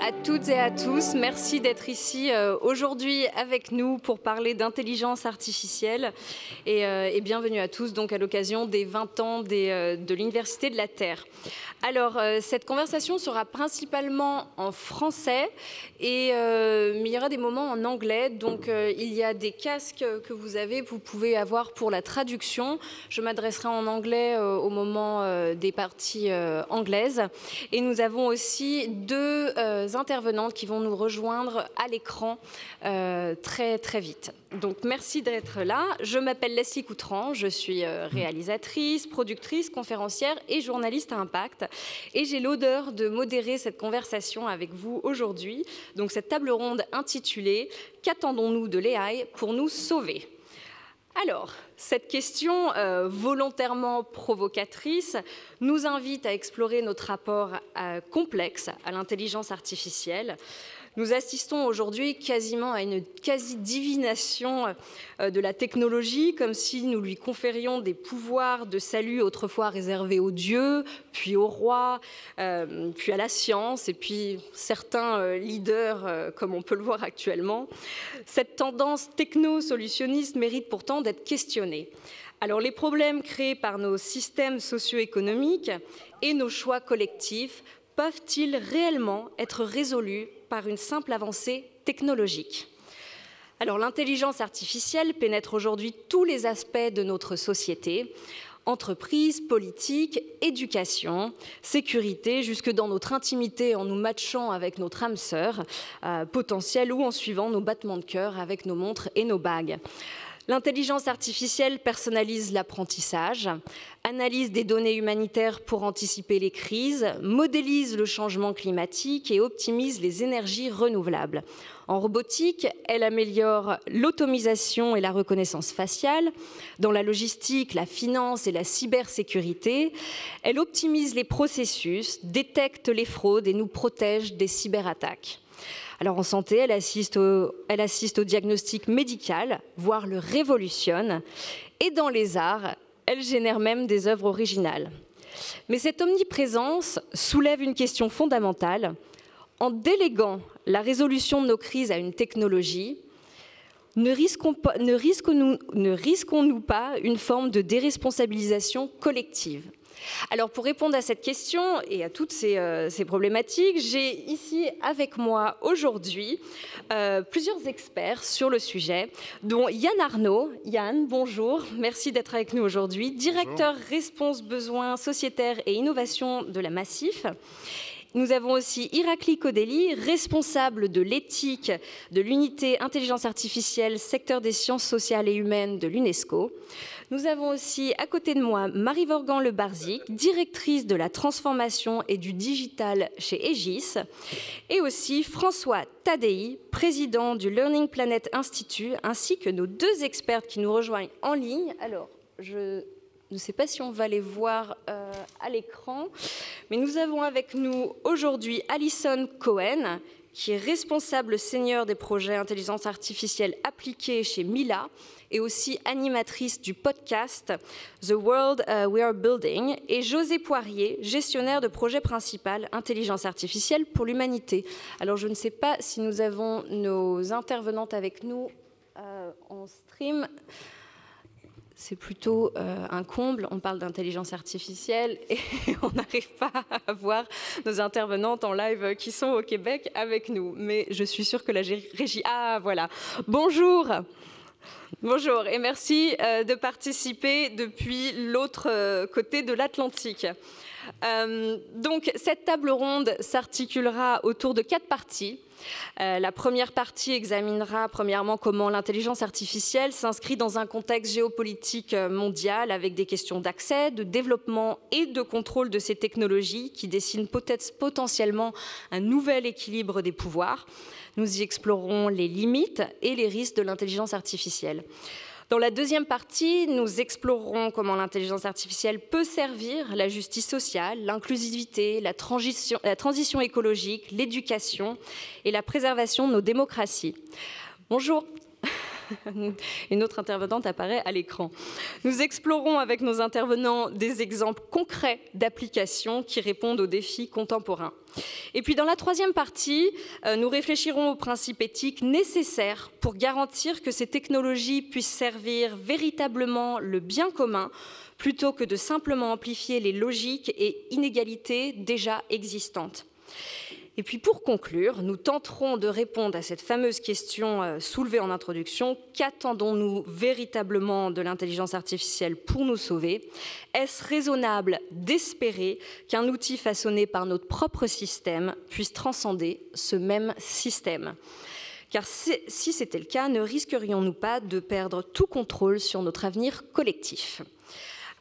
à toutes et à tous. Merci d'être ici aujourd'hui avec nous pour parler d'intelligence artificielle et bienvenue à tous donc à l'occasion des 20 ans de l'Université de la Terre. Alors, cette conversation sera principalement en français, mais il y aura des moments en anglais. Donc, il y a des casques que vous pouvez avoir pour la traduction. Je m'adresserai en anglais au moment des parties anglaises. Et nous avons aussi deux intervenantes qui vont nous rejoindre à l'écran très, très vite. Donc, merci d'être là. Je m'appelle Leslie Coutran, je suis réalisatrice, productrice, conférencière et journaliste à impact. Et j'ai l'honneur de modérer cette conversation avec vous aujourd'hui. Donc, cette table ronde intitulée « Qu'attendons-nous de l'AI pour nous sauver ?» Alors, cette question volontairement provocatrice nous invite à explorer notre rapport complexe à l'intelligence artificielle. Nous assistons aujourd'hui quasiment à une quasi-divination de la technologie, comme si nous lui conférions des pouvoirs de salut autrefois réservés aux dieux, puis aux rois, puis à la science, et puis certains leaders, comme on peut le voir actuellement. Cette tendance techno-solutionniste mérite pourtant d'être questionnée. Alors, les problèmes créés par nos systèmes socio-économiques et nos choix collectifs peuvent-ils réellement être résolus par une simple avancée technologique? Alors, l'intelligence artificielle pénètre aujourd'hui tous les aspects de notre société, entreprise, politique, éducation, sécurité, jusque dans notre intimité en nous matchant avec notre âme sœur potentielle ou en suivant nos battements de cœur avec nos montres et nos bagues. L'intelligence artificielle personnalise l'apprentissage, analyse des données humanitaires pour anticiper les crises, modélise le changement climatique et optimise les énergies renouvelables. En robotique, elle améliore l'automatisation et la reconnaissance faciale. Dans la logistique, la finance et la cybersécurité, elle optimise les processus, détecte les fraudes et nous protège des cyberattaques. Alors en santé, elle assiste au diagnostic médical, voire le révolutionne. Et dans les arts, elle génère même des œuvres originales. Mais cette omniprésence soulève une question fondamentale. En déléguant la résolution de nos crises à une technologie, ne risquons-nous pas une forme de déresponsabilisation collective ? Alors, pour répondre à cette question et à toutes ces problématiques, j'ai ici avec moi aujourd'hui plusieurs experts sur le sujet, dont Yann Arnaud. Yann, bonjour, merci d'être avec nous aujourd'hui, directeur réponse besoins sociétaires et innovation de la Massif. Nous avons aussi Irakli Kodeli, responsable de l'éthique de l'unité intelligence artificielle, secteur des sciences sociales et humaines de l'UNESCO. Nous avons aussi à côté de moi Marie Vorgan-Le Barzik, directrice de la transformation et du digital chez Aegis, et aussi François Tadei, président du Learning Planet Institute, ainsi que nos deux experts qui nous rejoignent en ligne. Alors, je ne sais pas si on va les voir à l'écran, mais nous avons avec nous aujourd'hui Alison Cohen, qui est responsable senior des projets intelligence artificielle appliquée chez Mila et aussi animatrice du podcast The World We Are Building, et José Poirier, gestionnaire de projet principal intelligence artificielle pour l'humanité. Alors je ne sais pas si nous avons nos intervenantes avec nous en stream. C'est plutôt un comble, on parle d'intelligence artificielle et on n'arrive pas à voir nos intervenantes en live qui sont au Québec avec nous. Mais je suis sûre que la régie... Ah, voilà. Bonjour. Bonjour et merci de participer depuis l'autre côté de l'Atlantique. Donc, cette table ronde s'articulera autour de 4 parties. La première partie examinera premièrement comment l'intelligence artificielle s'inscrit dans un contexte géopolitique mondial avec des questions d'accès, de développement et de contrôle de ces technologies qui dessinent potentiellement un nouvel équilibre des pouvoirs. Nous y explorerons les limites et les risques de l'intelligence artificielle. Dans la deuxième partie, nous explorerons comment l'intelligence artificielle peut servir la justice sociale, l'inclusivité, la transition écologique, l'éducation et la préservation de nos démocraties. Bonjour. Une autre intervenante apparaît à l'écran. Nous explorons avec nos intervenants des exemples concrets d'applications qui répondent aux défis contemporains. Et puis dans la troisième partie, nous réfléchirons aux principes éthiques nécessaires pour garantir que ces technologies puissent servir véritablement le bien commun plutôt que de simplement amplifier les logiques et inégalités déjà existantes. Et puis pour conclure, nous tenterons de répondre à cette fameuse question soulevée en introduction. Qu'attendons-nous véritablement de l'intelligence artificielle pour nous sauver? Est-ce raisonnable d'espérer qu'un outil façonné par notre propre système puisse transcender ce même système? Car si c'était le cas, ne risquerions-nous pas de perdre tout contrôle sur notre avenir collectif?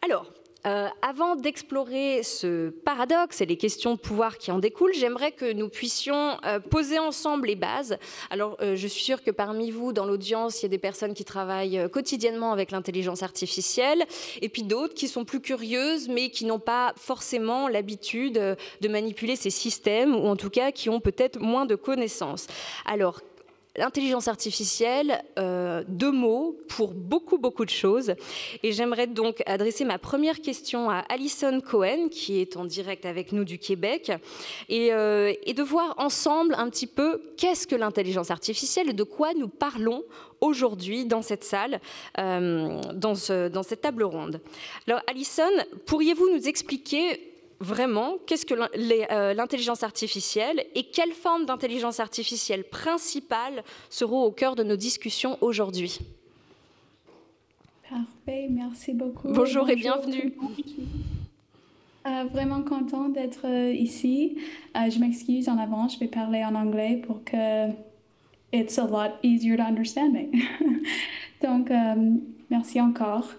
Alors, avant d'explorer ce paradoxe et les questions de pouvoir qui en découlent, j'aimerais que nous puissions poser ensemble les bases. Alors, je suis sûre que parmi vous, dans l'audience, il y a des personnes qui travaillent quotidiennement avec l'intelligence artificielle, et puis d'autres qui sont plus curieuses, mais qui n'ont pas forcément l'habitude de manipuler ces systèmes, ou en tout cas qui ont peut-être moins de connaissances. Alors, l'intelligence artificielle, deux mots pour beaucoup de choses. Et j'aimerais donc adresser ma première question à Alison Cohen, qui est en direct avec nous du Québec, et de voir ensemble un petit peu qu'est-ce que l'intelligence artificielle et de quoi nous parlons aujourd'hui dans cette salle, dans cette table ronde. Alors Alison, pourriez-vous nous expliquer vraiment, qu'est-ce que l'intelligence artificielle et quelles formes d'intelligence artificielle principales seront au cœur de nos discussions aujourd'hui? Parfait, merci beaucoup. Bonjour et bienvenue. Vraiment content d'être ici. Je m'excuse en avance, je vais parler en anglais pour que it's a lot easier to understand me. Donc, merci encore.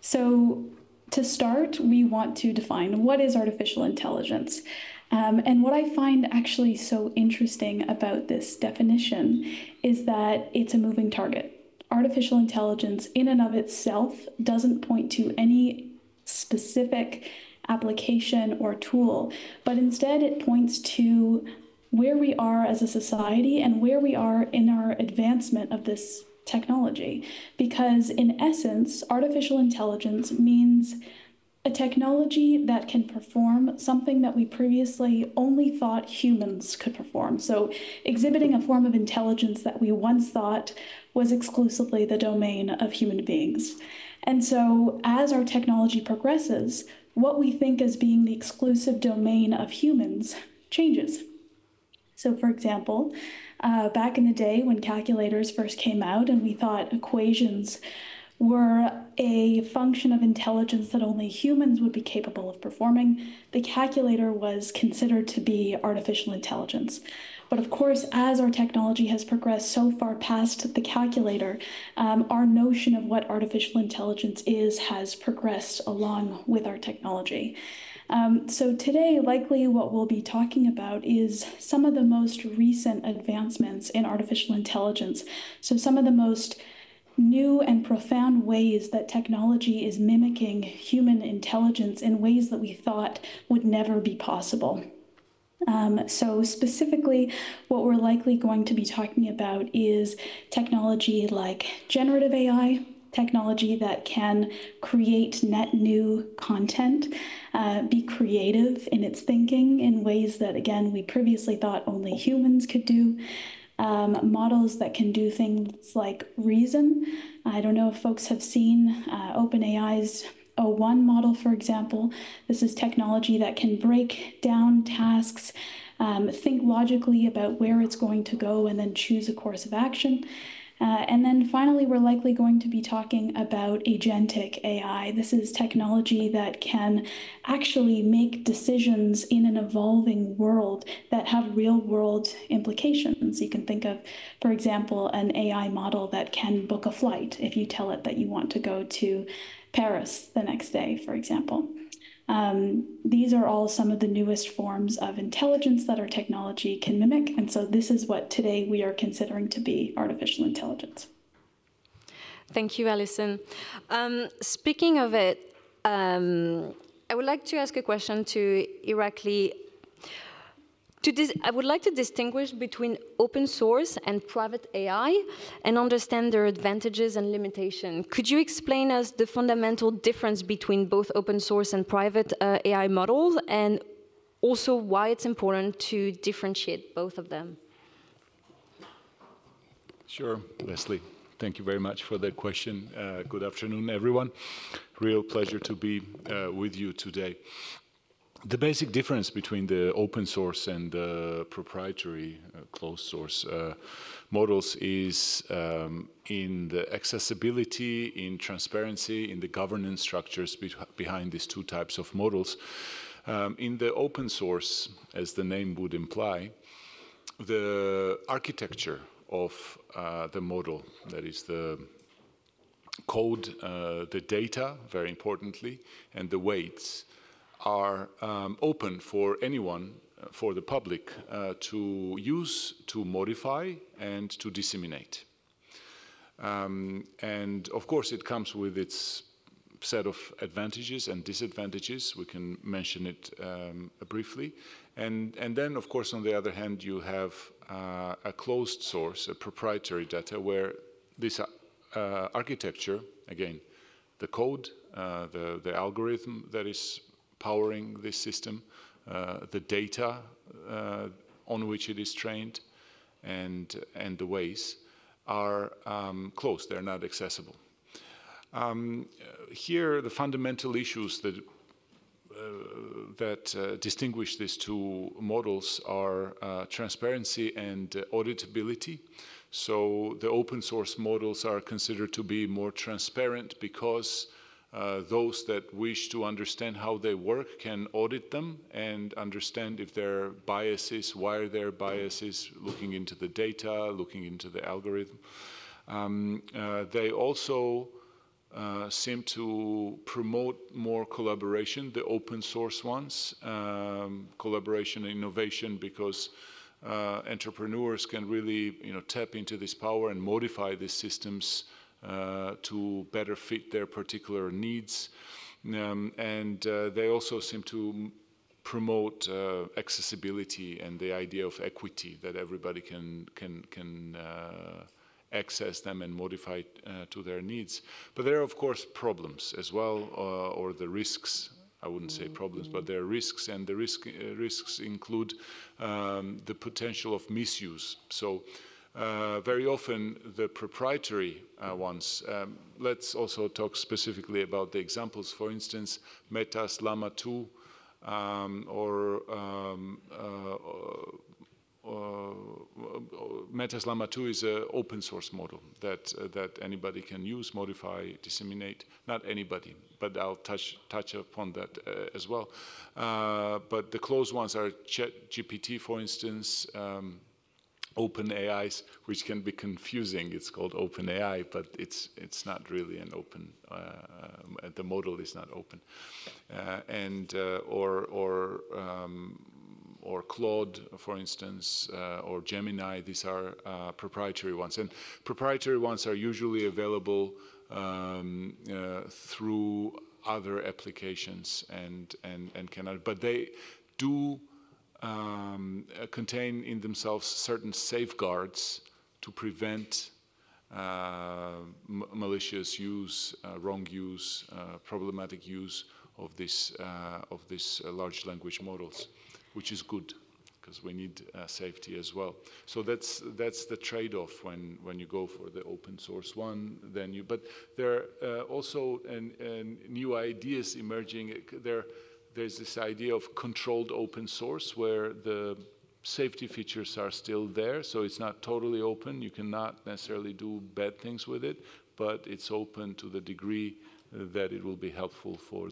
So, to start, we want to define what is artificial intelligence. And what I find actually so interesting about this definition is that it's a moving target. Artificial intelligence in and of itself doesn't point to any specific application or tool, but instead it points to where we are as a society and where we are in our advancement of this technology, because in essence, artificial intelligence means a technology that can perform something that we previously only thought humans could perform. So exhibiting a form of intelligence that we once thought was exclusively the domain of human beings. And so as our technology progresses, what we think as being the exclusive domain of humans changes. So for example, back in the day when calculators first came out and we thought equations were a function of intelligence that only humans would be capable of performing, the calculator was considered to be artificial intelligence. But of course, as our technology has progressed so far past the calculator, our notion of what artificial intelligence is has progressed along with our technology. So today, likely what we'll be talking about is some of the most recent advancements in artificial intelligence. So some of the most new and profound ways that technology is mimicking human intelligence in ways that we thought would never be possible. So specifically, what we're likely going to be talking about is technology like generative AI, technology that can create net new content, be creative in its thinking in ways that, again, we previously thought only humans could do. Models that can do things like reason. I don't know if folks have seen OpenAI's O1 model, for example. This is technology that can break down tasks, think logically about where it's going to go, and then choose a course of action. And then finally, we're likely going to be talking about agentic AI. This is technology that can actually make decisions in an evolving world that have real-world implications. You can think of, for example, an AI model that can book a flight if you tell it that you want to go to Paris the next day, for example. These are all some of the newest forms of intelligence that our technology can mimic, and so this is what today we are considering to be artificial intelligence. Thank you, Alison. Speaking of it, I would like to ask a question to Irakli. I would like to distinguish between open source and private AI and understand their advantages and limitations. Could you explain us the fundamental difference between both open source and private AI models, and also why it's important to differentiate both of them? Sure, Leslie. Thank you very much for that question. Good afternoon, everyone. Real pleasure to be with you today. The basic difference between the open source and the proprietary closed source models is in the accessibility, in transparency, in the governance structures behind these two types of models. In the open source, as the name would imply, the architecture of the model, that is the code, the data, very importantly, and the weights, are open for anyone, for the public, to use, to modify, and to disseminate. And of course, it comes with its set of advantages and disadvantages. We can mention it briefly. And then, of course, on the other hand, you have a closed source, a proprietary data, where this architecture, again, the code, the algorithm that is powering this system, the data on which it is trained, and the ways are closed. They're not accessible. Here, the fundamental issues that distinguish these two models are transparency and auditability. So the open source models are considered to be more transparent because those that wish to understand how they work can audit them and understand if there are biases, why are there biases, looking into the data, looking into the algorithm. They also seem to promote more collaboration, the open source ones, collaboration and innovation, because entrepreneurs can really tap into this power and modify these systems to better fit their particular needs. And they also seem to promote accessibility and the idea of equity, that everybody can access them and modify to their needs. But there are, of course, problems as well, or the risks. I wouldn't say problems, but there are risks, and the risks include the potential of misuse. So very often the proprietary ones, let's also talk specifically about the examples. For instance, Meta's Llama 2 Meta's Llama 2 is an open source model that anybody can use, modify, disseminate. Not anybody, but I'll touch upon that as well. But the closed ones are ChatGPT, for instance, OpenAI's, which can be confusing. It's called OpenAI, but it's not really an open. The model is not open, or Claude, for instance, or Gemini. These are proprietary ones, and proprietary ones are usually available through other applications and cannot. But they do contain in themselves certain safeguards to prevent malicious use, wrong use, problematic use of this large language models, which is good because we need safety as well. So that's the trade-off when you go for the open source one. But there are also new ideas emerging. There's this idea of controlled open source, where the safety features are still there, so it's not totally open. You cannot necessarily do bad things with it, but it's open to the degree that it will be helpful for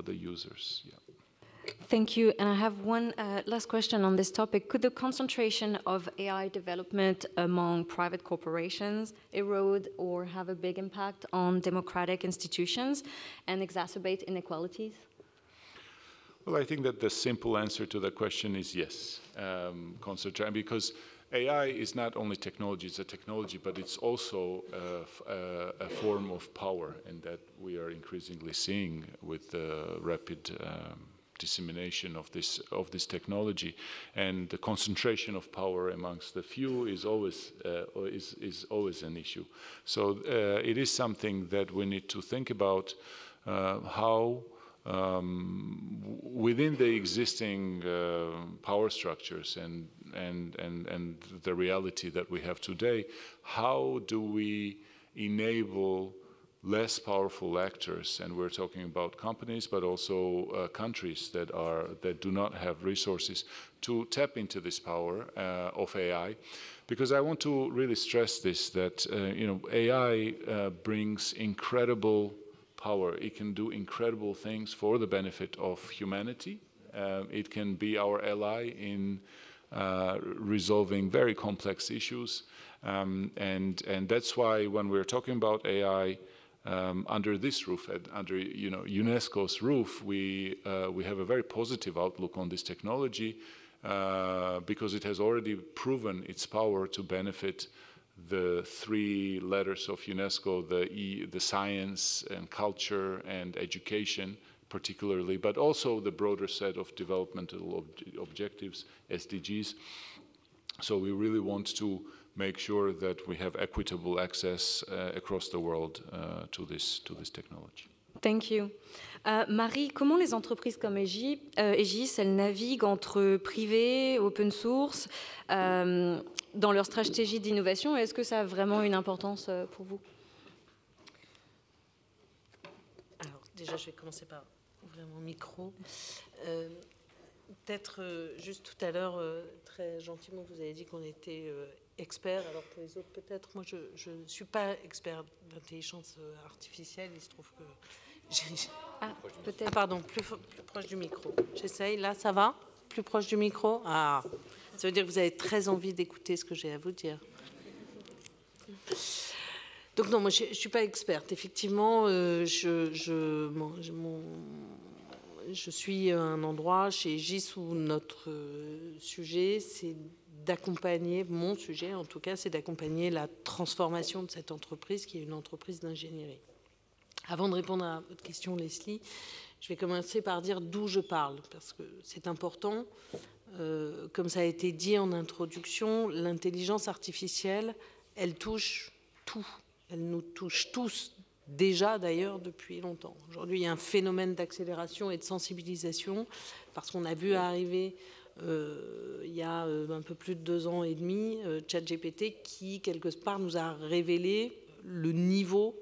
the users. Yeah. Thank you. And I have one last question on this topic. Could the concentration of AI development among private corporations erode or have a big impact on democratic institutions and exacerbate inequalities? Well, I think that the simple answer to that question is yes, because AI is not only technology, it's a technology, but it's also a form of power, and that we are increasingly seeing with the rapid dissemination of this technology, and the concentration of power amongst the few is always an issue. So it is something that we need to think about how. Within the existing power structures and the reality that we have today, how do we enable less powerful actors, and we're talking about companies, but also countries that do not have resources, to tap into this power of AI? Because I want to really stress this, that AI brings incredible power. It can do incredible things for the benefit of humanity. It can be our ally in resolving very complex issues, and that's why when we're talking about AI under this roof, under UNESCO's roof, we have a very positive outlook on this technology because it has already proven its power to benefit the three letters of UNESCO, the science and culture and education particularly, but also the broader set of developmental objectives, SDGs. So we really want to make sure that we have equitable access across the world to this technology. Thank you. Marie, comment les entreprises comme Aegis, elles naviguent entre privé, open source, dans leur stratégie d'innovation? Est-ce que ça a vraiment une importance pour vous? Alors, déjà, je vais commencer par ouvrir mon micro. Peut-être, juste tout à l'heure, très gentiment, vous avez dit qu'on était experts. Alors, pour les autres, peut-être, moi, je ne suis pas expert d'intelligence artificielle. Il se trouve que peut-être. Pardon, plus proche du micro. J'essaye. Là, ça va? Plus proche du micro? Ah, ça veut dire que vous avez très envie d'écouter ce que j'ai à vous dire. Donc non, moi, je ne suis pas experte. Effectivement, je suis à un endroit chez Aegis où notre sujet, c'est d'accompagner, mon sujet en tout cas, c'est d'accompagner la transformation de cette entreprise qui est une entreprise d'ingénierie. Avant de répondre à votre question, Leslie, je vais commencer par dire d'où je parle, parce que c'est important. Comme ça a été dit en introduction, l'intelligence artificielle, elle touche tout. Elle nous touche tous, déjà d'ailleurs, depuis longtemps. Aujourd'hui, il y a un phénomène d'accélération et de sensibilisation, parce qu'on a vu arriver, il y a un peu plus de 2 ans et demi, ChatGPT, qui, quelque part, nous a révélé le niveau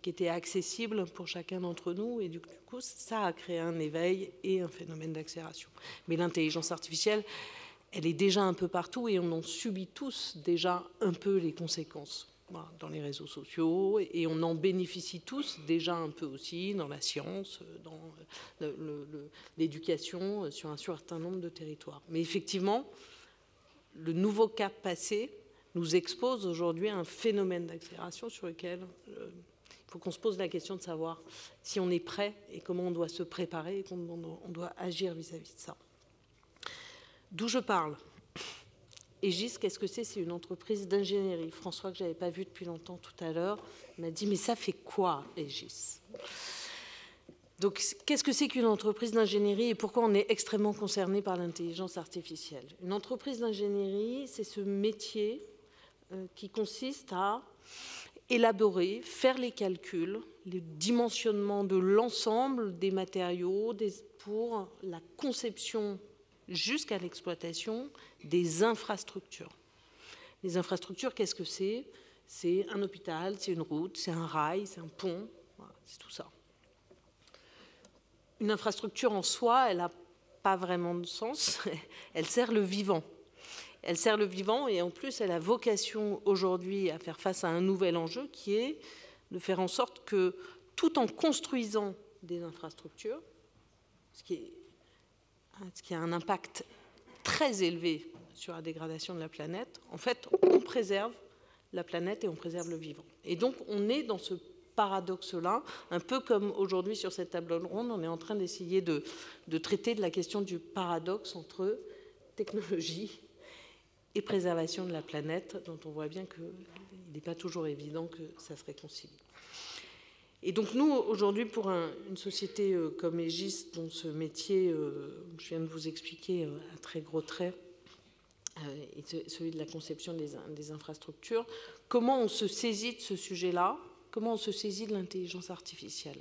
qui était accessible pour chacun d'entre nous, et du coup, ça a créé un éveil et un phénomène d'accélération. Mais l'intelligence artificielle, elle est déjà un peu partout, et on en subit tous déjà un peu les conséquences. Voilà, dans les réseaux sociaux, et on en bénéficie tous déjà un peu aussi dans la science, dans l'éducation, sur un certain nombre de territoires. Mais effectivement, le nouveau cap passé nous expose aujourd'hui à un phénomène d'accélération sur lequel il faut qu'on se pose la question de savoir si on est prêt et comment on doit se préparer et comment on doit agir vis-à-vis de ça. D'où je parle? Aegis, qu'est-ce que c'est? C'est une entreprise d'ingénierie. François, que je n'avais pas vu depuis longtemps tout à l'heure, m'a dit « Mais ça fait quoi, Aegis ?» Donc, qu'est-ce que c'est qu'une entreprise d'ingénierie et pourquoi on est extrêmement concerné par l'intelligence artificielle? Une entreprise d'ingénierie, c'est ce métier qui consiste à élaborer, faire les calculs, le dimensionnement de l'ensemble des matériaux pour la conception jusqu'à l'exploitation des infrastructures. Les infrastructures, qu'est-ce que c'est? C'est un hôpital, c'est une route, c'est un rail, c'est un pont, voilà, c'est tout ça. Une infrastructure en soi, elle n'a pas vraiment de sens, elle sert le vivant. Elle sert le vivant et en plus, elle a vocation aujourd'hui à faire face à un nouvel enjeu qui est de faire en sorte que, tout en construisant des infrastructures, ce qui a un impact très élevé sur la dégradation de la planète, en fait, on préserve la planète et on préserve le vivant. Et donc, on est dans ce paradoxe-là, un peu comme aujourd'hui sur cette table ronde, on est en train d'essayer de traiter de la question du paradoxe entre technologie et préservation de la planète, dont on voit bien qu'il n'est pas toujours évident que ça se réconcilie. Et donc nous, aujourd'hui, pour une société comme Aegis, dont ce métier, je viens de vous expliquer à très gros traits, et celui de la conception des infrastructures, comment on se saisit de ce sujet-là, comment on se saisit de l'intelligence artificielle.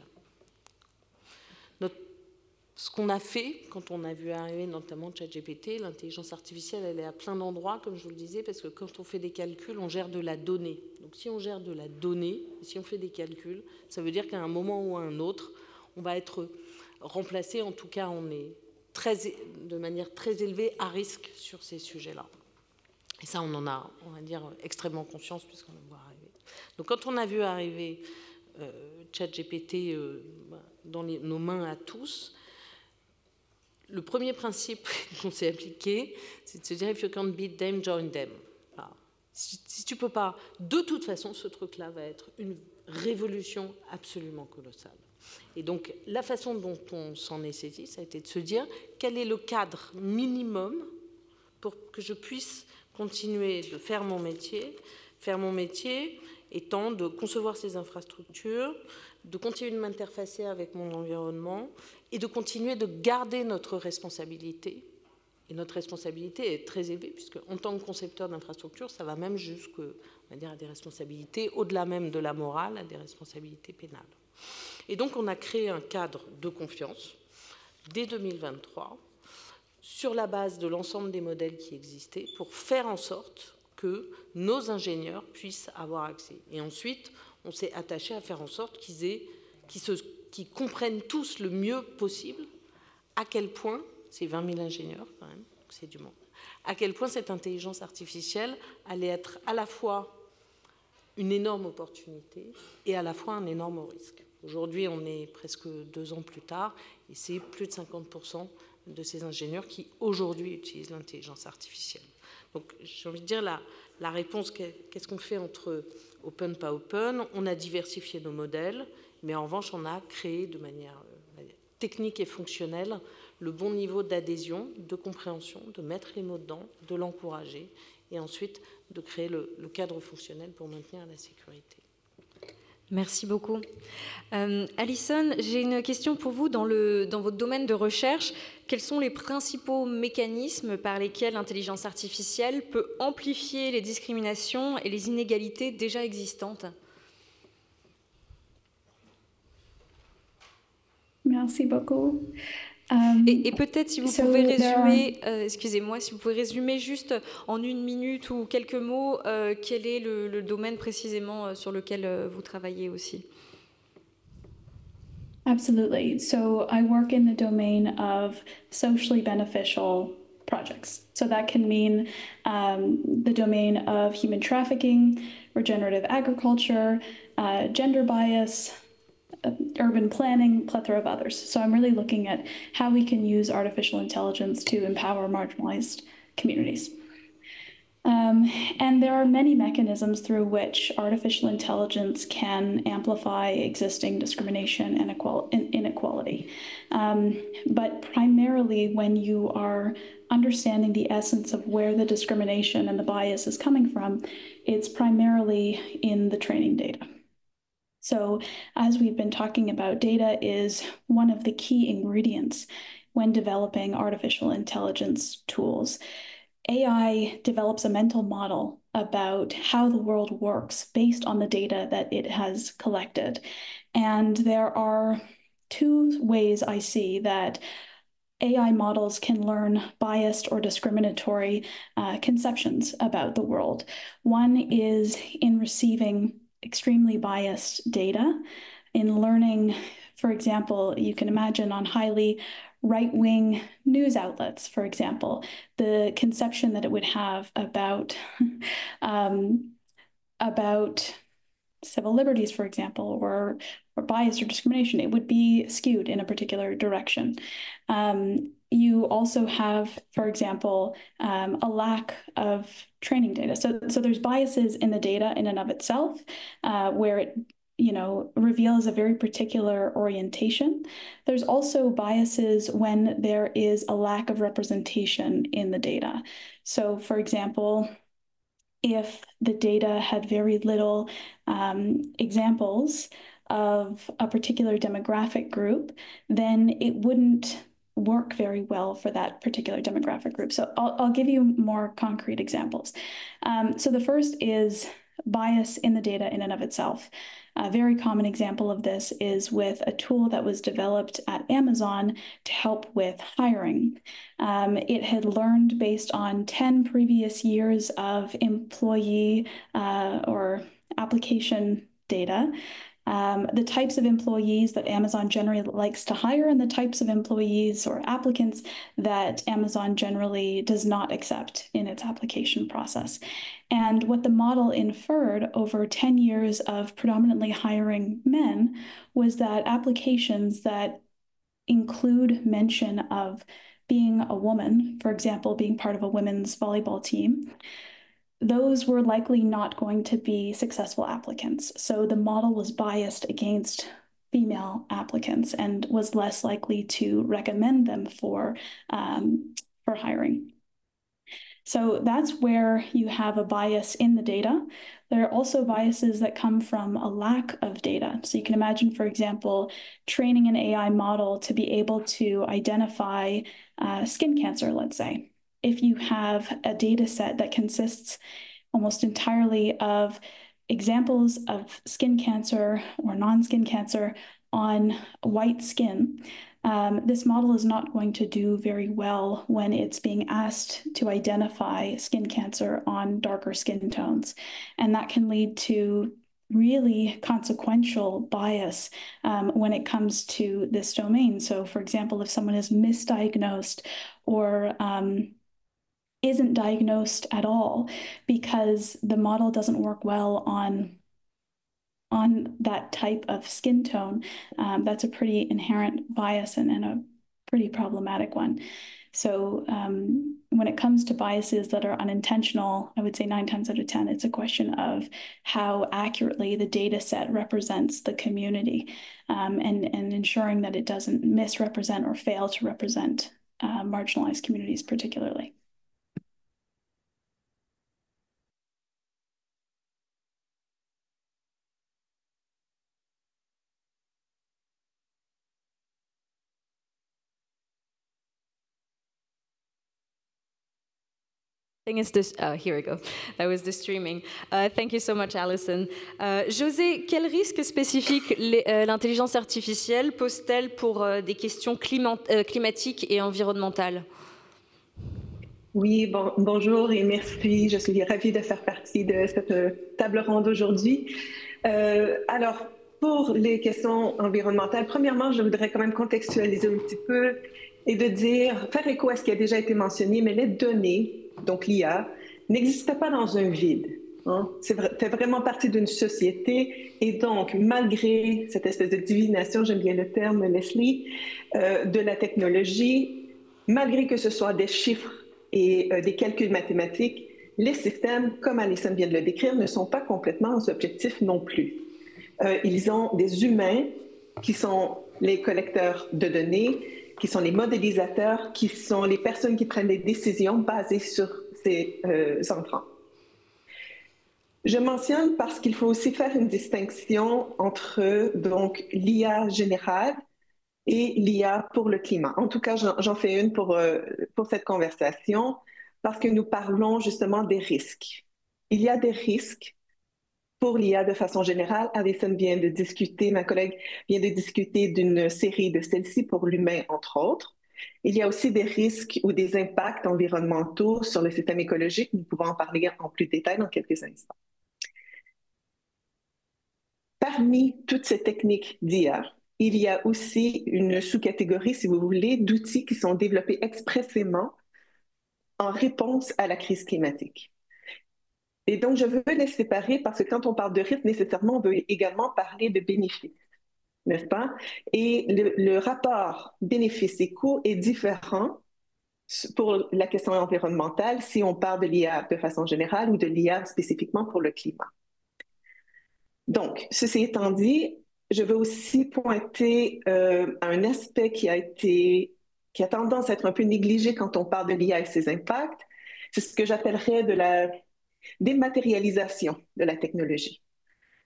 Ce qu'on a fait, quand on a vu arriver notamment ChatGPT, l'intelligence artificielle, elle est à plein d'endroits, comme je vous le disais, parce que quand on fait des calculs, on gère de la donnée. Donc si on gère de la donnée, si on fait des calculs, ça veut dire qu'à un moment ou à un autre, on va être remplacé, en tout cas on est de manière très élevée à risque sur ces sujets-là. Et ça, on en a, on va dire, extrêmement conscience, puisqu'on le voit arriver. Donc quand on a vu arriver ChatGPT dans nos mains à tous, le premier principe qu'on s'est appliqué, c'est de se dire « if you can't beat them, join them ». Si tu ne peux pas, de toute façon, ce truc-là va être une révolution absolument colossale. Et donc, la façon dont on s'en est saisi, ça a été de se dire quel est le cadre minimum pour que je puisse continuer de faire mon métier étant de concevoir ces infrastructures, de continuer de m'interfacer avec mon environnement et de continuer de garder notre responsabilité. Et notre responsabilité est très élevée, puisque en tant que concepteur d'infrastructures, ça va même à des responsabilités, au-delà même de la morale, à des responsabilités pénales. Et donc, on a créé un cadre de confiance dès 2023, sur la base de l'ensemble des modèles qui existaient, pour faire en sorte que nos ingénieurs puissent avoir accès. Et ensuite, on s'est attaché à faire en sorte qu'ils comprennent tous le mieux possible à quel point, c'est 20 000 ingénieurs quand même, c'est du monde, à quel point cette intelligence artificielle allait être à la fois une énorme opportunité et à la fois un énorme risque. Aujourd'hui, on est presque 2 ans plus tard et c'est plus de 50% de ces ingénieurs qui aujourd'hui utilisent l'intelligence artificielle. Donc j'ai envie de dire la réponse, qu'est-ce qu'on fait entre open, pas open? On a diversifié nos modèles, mais en revanche on a créé de manière technique et fonctionnelle le bon niveau d'adhésion, de compréhension, de mettre les mots dedans, de l'encourager et ensuite de créer le cadre fonctionnel pour maintenir la sécurité. Merci beaucoup. Alison, j'ai une question pour vous. Dans votre domaine de recherche, quels sont les principaux mécanismes par lesquels l'intelligence artificielle peut amplifier les discriminations et les inégalités déjà existantes? Merci beaucoup. Et peut-être si vous pouvez résumer, excusez-moi, si vous pouvez résumer juste en 1 minute ou quelques mots, quel est le domaine précisément sur lequel vous travaillez aussi? Absolutely. So I work in the domain of socially beneficial projects. So that can mean the domain of human trafficking, regenerative agriculture, gender bias, urban planning, plethora of others. So I'm really looking at how we can use artificial intelligence to empower marginalized communities. And there are many mechanisms through which artificial intelligence can amplify existing discrimination and inequality. But primarily when you are understanding the essence of where the discrimination and the bias is coming from, it's primarily in the training data. So as we've been talking about, data is one of the key ingredients when developing artificial intelligence tools. AI develops a mental model about how the world works based on the data that it has collected. And there are 2 ways I see that AI models can learn biased or discriminatory conceptions about the world. One is in receiving extremely biased data, in learning, for example, you can imagine on highly right-wing news outlets, for example, the conception that it would have about civil liberties, for example, or bias or discrimination, it would be skewed in a particular direction. You also have, for example, a lack of training data. So there's biases in the data in and of itself, where it reveals a very particular orientation. There's also biases when there is a lack of representation in the data. So, for example, if the data had very little examples of a particular demographic group, then it wouldn't work very well for that particular demographic group. So I'll give you more concrete examples. So the first is bias in the data in and of itself. A very common example of this is with a tool that was developed at Amazon to help with hiring. It had learned based on 10 previous years of employee or application data, the types of employees that Amazon generally likes to hire and the types of employees or applicants that Amazon generally does not accept in its application process. And what the model inferred over 10 years of predominantly hiring men was that applications that include mention of being a woman, for example, being part of a women's volleyball team, those were likely not going to be successful applicants. So the model was biased against female applicants and was less likely to recommend them for hiring. So that's where you have a bias in the data. There are also biases that come from a lack of data. So you can imagine, for example, training an AI model to be able to identify skin cancer, let's say. If you have a data set that consists almost entirely of examples of skin cancer or non-skin cancer on white skin, this model is not going to do very well when it's being asked to identify skin cancer on darker skin tones. And that can lead to really consequential bias when it comes to this domain. So for example, if someone is misdiagnosed or isn't diagnosed at all because the model doesn't work well on that type of skin tone, that's a pretty inherent bias and a pretty problematic one. So when it comes to biases that are unintentional, I would say 9 times out of 10, it's a question of how accurately the data set represents the community and ensuring that it doesn't misrepresent or fail to represent marginalized communities particularly. Thing is this, here we go. That was the streaming. Thank you so much, Alison. José, quels risques spécifiques l'intelligence artificielle pose-t-elle pour des questions climatiques et environnementales? Oui, bonjour et merci. Je suis ravie de faire partie de cette table ronde aujourd'hui. Alors, pour les questions environnementales, premièrement, je voudrais quand même contextualiser un petit peu et de dire, faire écho à ce qui a déjà été mentionné, mais les données, donc l'IA, n'existent pas dans un vide. Hein? C'est vraiment partie d'une société et donc, malgré cette espèce de divination, j'aime bien le terme, Leslie, de la technologie, malgré que ce soit des chiffres et des calculs mathématiques, les systèmes, comme Alison vient de le décrire, ne sont pas complètement objectifs non plus. Ils ont des humains qui sont les collecteurs de données, qui sont les modélisateurs, qui sont les personnes qui prennent des décisions basées sur ces entrants. Je mentionne parce qu'il faut aussi faire une distinction entre donc l'IA générale et l'IA pour le climat. En tout cas, j'en fais une pour cette conversation parce que nous parlons justement des risques. Il y a des risques pour l'IA de façon générale. Alison vient de discuter, ma collègue vient de discuter d'une série de celles-ci pour l'humain, entre autres. Il y a aussi des risques ou des impacts environnementaux sur le système écologique. Nous pouvons en parler en plus de détail dans quelques instants. Parmi toutes ces techniques d'IA, il y a aussi une sous-catégorie, si vous voulez, d'outils qui sont développés expressément en réponse à la crise climatique. Et donc, je veux les séparer parce que quand on parle de risque, nécessairement, on veut également parler de bénéfices, n'est-ce pas? Et le rapport bénéfices et coûts est différent pour la question environnementale si on parle de l'IA de façon générale ou de l'IA spécifiquement pour le climat. Donc, ceci étant dit, je veux aussi pointer à un aspect qui a tendance à être un peu négligé quand on parle de l'IA et ses impacts. C'est ce que j'appellerais de la dématérialisation de la technologie.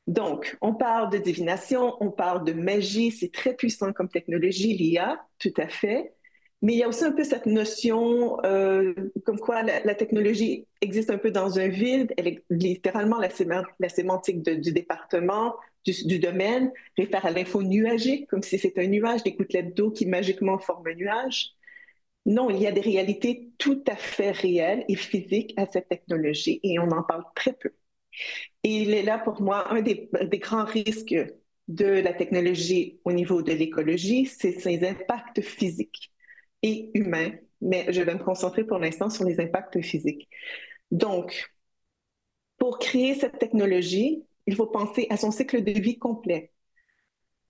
Donc, on parle de divination, on parle de magie, c'est très puissant comme technologie, l'IA, tout à fait. Mais il y a aussi un peu cette notion comme quoi la technologie existe un peu dans un vide. Elle est littéralement la sémantique du département, du domaine, réfère à l'info nuagique, comme si c'était un nuage, des gouttelettes d'eau qui magiquement forment un nuage. Non, il y a des réalités tout à fait réelles et physiques à cette technologie et on en parle très peu. Et il est là pour moi un des grands risques de la technologie au niveau de l'écologie, c'est ses impacts physiques et humains, mais je vais me concentrer pour l'instant sur les impacts physiques. Donc, pour créer cette technologie, il faut penser à son cycle de vie complet.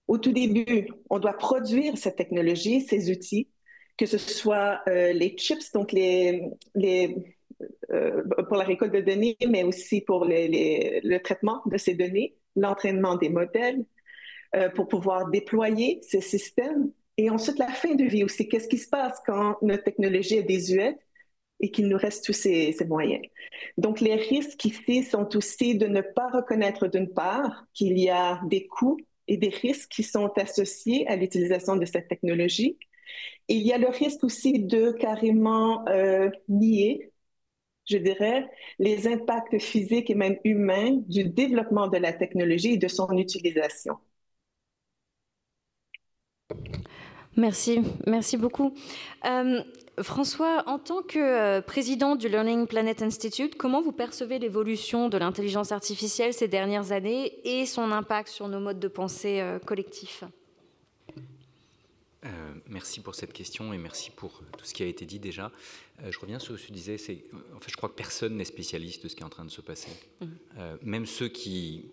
Au tout début, on doit produire cette technologie, ces outils, que ce soit les chips, donc pour la récolte de données, mais aussi pour le traitement de ces données, l'entraînement des modèles, pour pouvoir déployer ces systèmes. Et ensuite, la fin de vie aussi. Qu'est-ce qui se passe quand notre technologie est désuète et qu'il nous reste tous ces moyens? Donc, les risques ici sont aussi de ne pas reconnaître d'une part qu'il y a des coûts et des risques qui sont associés à l'utilisation de cette technologie. Et il y a le risque aussi de carrément nier, je dirais, les impacts physiques et même humains du développement de la technologie et de son utilisation. Merci, merci beaucoup. François, en tant que président du Learning Planet Institute, comment vous percevez l'évolution de l'intelligence artificielle ces dernières années et son impact sur nos modes de pensée collectifs ? Merci pour cette question et merci pour tout ce qui a été dit déjà. Je reviens sur ce que tu disais. En fait, je crois que personne n'est spécialiste de ce qui est en train de se passer. Même ceux qui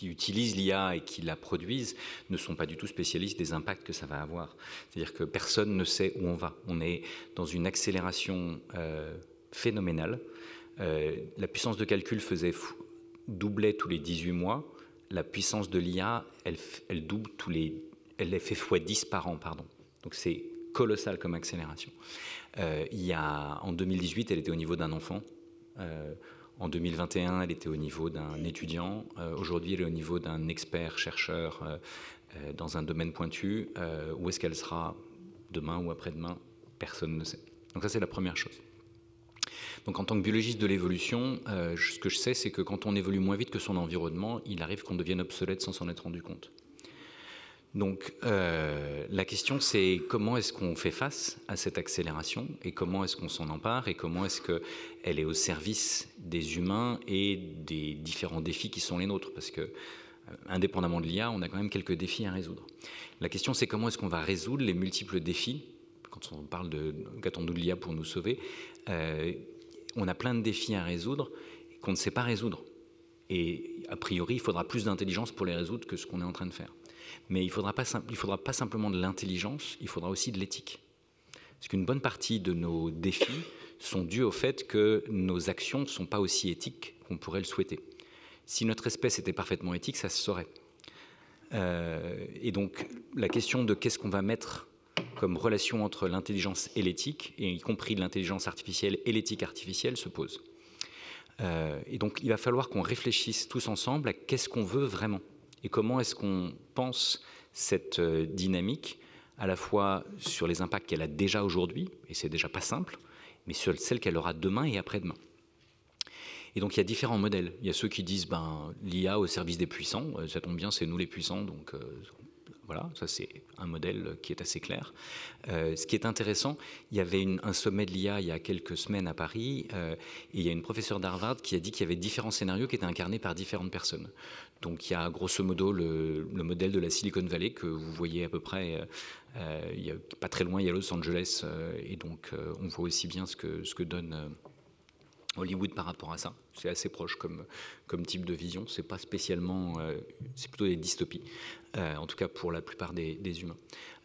utilisent l'IA et qui la produisent ne sont pas du tout spécialistes des impacts que ça va avoir. C'est-à-dire que personne ne sait où on va. On est dans une accélération phénoménale. La puissance de calcul doublait tous les 18 mois. La puissance de l'IA, elle double elle est fait x10 par an, pardon. Donc c'est colossal comme accélération. En 2018, elle était au niveau d'un enfant. En 2021, elle était au niveau d'un étudiant. Aujourd'hui, elle est au niveau d'un expert-chercheur dans un domaine pointu. Où est-ce qu'elle sera demain ou après-demain? Personne ne sait. Donc ça, c'est la première chose. Donc en tant que biologiste de l'évolution, ce que je sais, c'est que quand on évolue moins vite que son environnement, il arrive qu'on devienne obsolète sans s'en être rendu compte. Donc la question, c'est comment est-ce qu'on fait face à cette accélération et comment est-ce qu'on s'en empare et comment est-ce qu'elle est au service des humains et des différents défis qui sont les nôtres, parce que indépendamment de l'IA, on a quand même quelques défis à résoudre. La question, c'est comment est-ce qu'on va résoudre les multiples défis. Quand on parle qu'attendons de l'IA pour nous sauver, on a plein de défis à résoudre qu'on ne sait pas résoudre. Et a priori, il faudra plus d'intelligence pour les résoudre que ce qu'on est en train de faire. Mais il ne faudra pas simplement de l'intelligence, il faudra aussi de l'éthique. Parce qu'une bonne partie de nos défis sont dus au fait que nos actions ne sont pas aussi éthiques qu'on pourrait le souhaiter. Si notre espèce était parfaitement éthique, ça se saurait. Et donc, la question de qu'est-ce qu'on va mettre comme relation entre l'intelligence et l'éthique, et y compris l'intelligence artificielle et l'éthique artificielle, se pose. Et donc, il va falloir qu'on réfléchisse tous ensemble à qu'est-ce qu'on veut vraiment. Et comment est-ce qu'on pense cette dynamique, à la fois sur les impacts qu'elle a déjà aujourd'hui, et c'est déjà pas simple, mais sur celle qu'elle aura demain et après-demain. Et donc il y a différents modèles. Il y a ceux qui disent l'IA au service des puissants, ça tombe bien, c'est nous les puissants, donc voilà, ça c'est un modèle qui est assez clair. Ce qui est intéressant, il y avait un sommet de l'IA il y a quelques semaines à Paris, et il y a une professeure d'Harvard qui a dit qu'il y avait différents scénarios qui étaient incarnés par différentes personnes. Donc il y a grosso modo le modèle de la Silicon Valley que vous voyez à peu près, il y a, pas très loin, il y a Los Angeles, et donc on voit aussi bien ce que donne Hollywood par rapport à ça. C'est assez proche comme type de vision. C'est pas spécialement, c'est plutôt des dystopies, en tout cas pour la plupart des humains.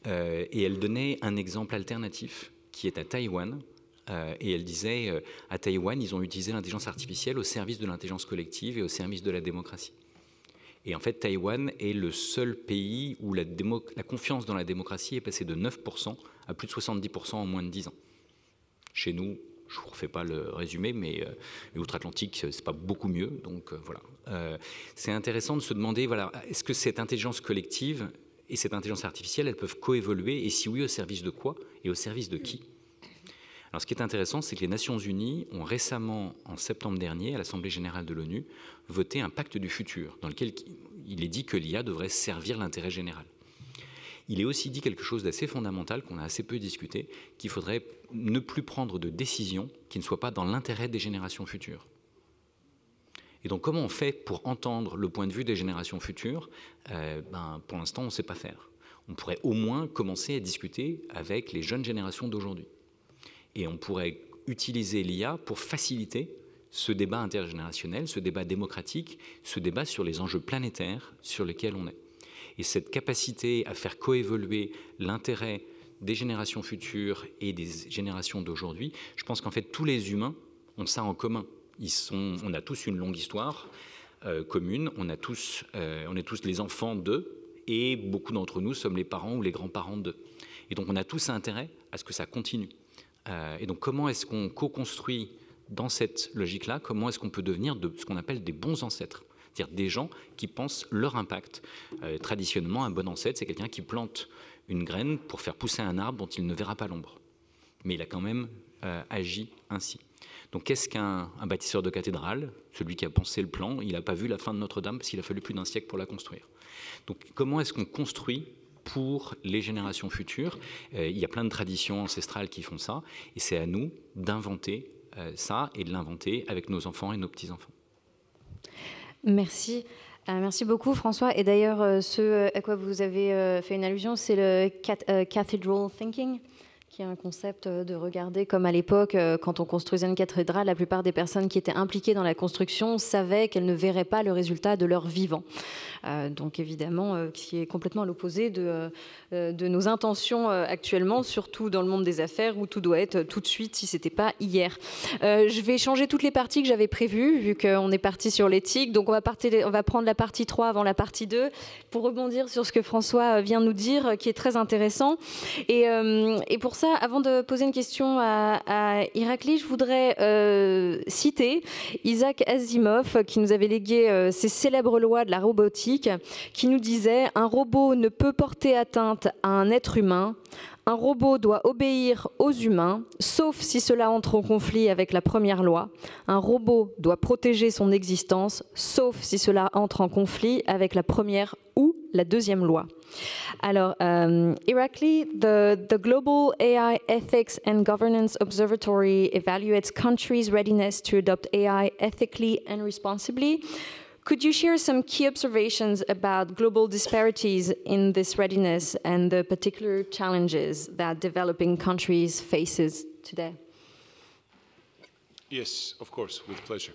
Et elle donnait un exemple alternatif qui est à Taïwan. Et elle disait, à Taïwan, ils ont utilisé l'intelligence artificielle au service de l'intelligence collective et au service de la démocratie. Et en fait, Taïwan est le seul pays où la confiance dans la démocratie est passée de 9% à plus de 70% en moins de 10 ans. Chez nous, Je ne vous refais pas le résumé, mais outre-Atlantique, c'est pas beaucoup mieux. Donc voilà. C'est intéressant de se demander, voilà, est-ce que cette intelligence collective et cette intelligence artificielle, elles peuvent coévoluer, et si oui, au service de quoi et au service de qui? Alors ce qui est intéressant, c'est que les Nations Unies ont récemment, en septembre dernier, à l'Assemblée générale de l'ONU, voté un pacte du futur, dans lequel il est dit que l'IA devrait servir l'intérêt général. Il est aussi dit quelque chose d'assez fondamental, qu'on a assez peu discuté, qu'il faudrait ne plus prendre de décisions qui ne soient pas dans l'intérêt des générations futures. Et donc comment on fait pour entendre le point de vue des générations futures? Pour l'instant, on ne sait pas faire. On pourrait au moins commencer à discuter avec les jeunes générations d'aujourd'hui. Et on pourrait utiliser l'IA pour faciliter ce débat intergénérationnel, ce débat démocratique, ce débat sur les enjeux planétaires sur lesquels on est. Et cette capacité à faire coévoluer l'intérêt des générations futures et des générations d'aujourd'hui, je pense qu'en fait tous les humains ont ça en commun. On a tous une longue histoire commune, on est tous les enfants d'eux, et beaucoup d'entre nous sommes les parents ou les grands-parents d'eux. Et donc on a tous intérêt à ce que ça continue. Et donc comment est-ce qu'on co-construit dans cette logique-là, comment est-ce qu'on peut devenir de ce qu'on appelle des bons ancêtres, c'est-à-dire des gens qui pensent leur impact. Traditionnellement, un bon ancêtre, c'est quelqu'un qui plante une graine pour faire pousser un arbre dont il ne verra pas l'ombre. Mais il a quand même agi ainsi. Donc qu'est-ce qu'un bâtisseur de cathédrale? Celui qui a pensé le plan, il n'a pas vu la fin de Notre-Dame parce qu'il a fallu plus d'un siècle pour la construire. Donc comment est-ce qu'on construit pour les générations futures? Il y a plein de traditions ancestrales qui font ça, et c'est à nous d'inventer ça et de l'inventer avec nos enfants et nos petits-enfants. Merci. Merci beaucoup François. Et d'ailleurs, ce à quoi vous avez fait une allusion, c'est le cathedral thinking, qui est un concept de regarder comme à l'époque, quand on construisait une cathédrale, la plupart des personnes qui étaient impliquées dans la construction savaient qu'elles ne verraient pas le résultat de leur vivant. Donc évidemment, qui est complètement à l'opposé de nos intentions actuellement, surtout dans le monde des affaires où tout doit être tout de suite si ce n'était pas hier. Je vais changer toutes les parties que j'avais prévues, vu qu'on est parti sur l'éthique. Donc on va prendre la partie 3 avant la partie 2 pour rebondir sur ce que François vient nous dire, qui est très intéressant. Et pour ça, avant de poser une question à Irakli, je voudrais citer Isaac Asimov, qui nous avait légué ses célèbres lois de la robotique, qui nous disait « Un robot ne peut porter atteinte à un être humain. Un robot doit obéir aux humains, sauf si cela entre en conflit avec la première loi. Un robot doit protéger son existence, sauf si cela entre en conflit avec la première ou la deuxième loi. » Alors, Irakli, the Global AI Ethics and Governance Observatory evaluates countries' readiness to adopt AI ethically and responsibly. Could you share some key observations about global disparities in this readiness and the particular challenges that developing countries faces today? Yes, of course, with pleasure.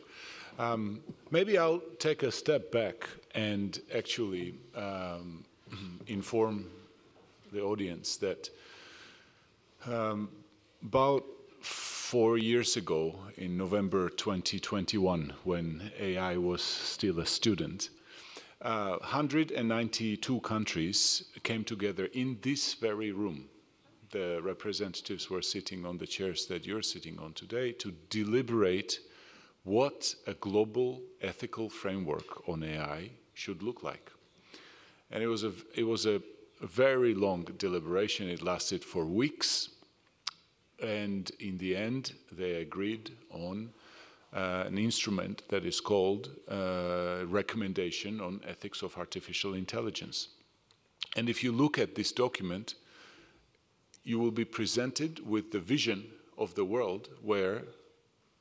Maybe I'll take a step back and actually inform the audience that about 4 years ago, in November 2021, when AI was still a student, 192 countries came together in this very room. The representatives were sitting on the chairs that you're sitting on today to deliberate what a global ethical framework on AI should look like. And it was a very long deliberation. It lasted for weeks. And in the end, they agreed on an instrument that is called Recommendation on Ethics of Artificial Intelligence. And if you look at this document, you will be presented with the vision of the world where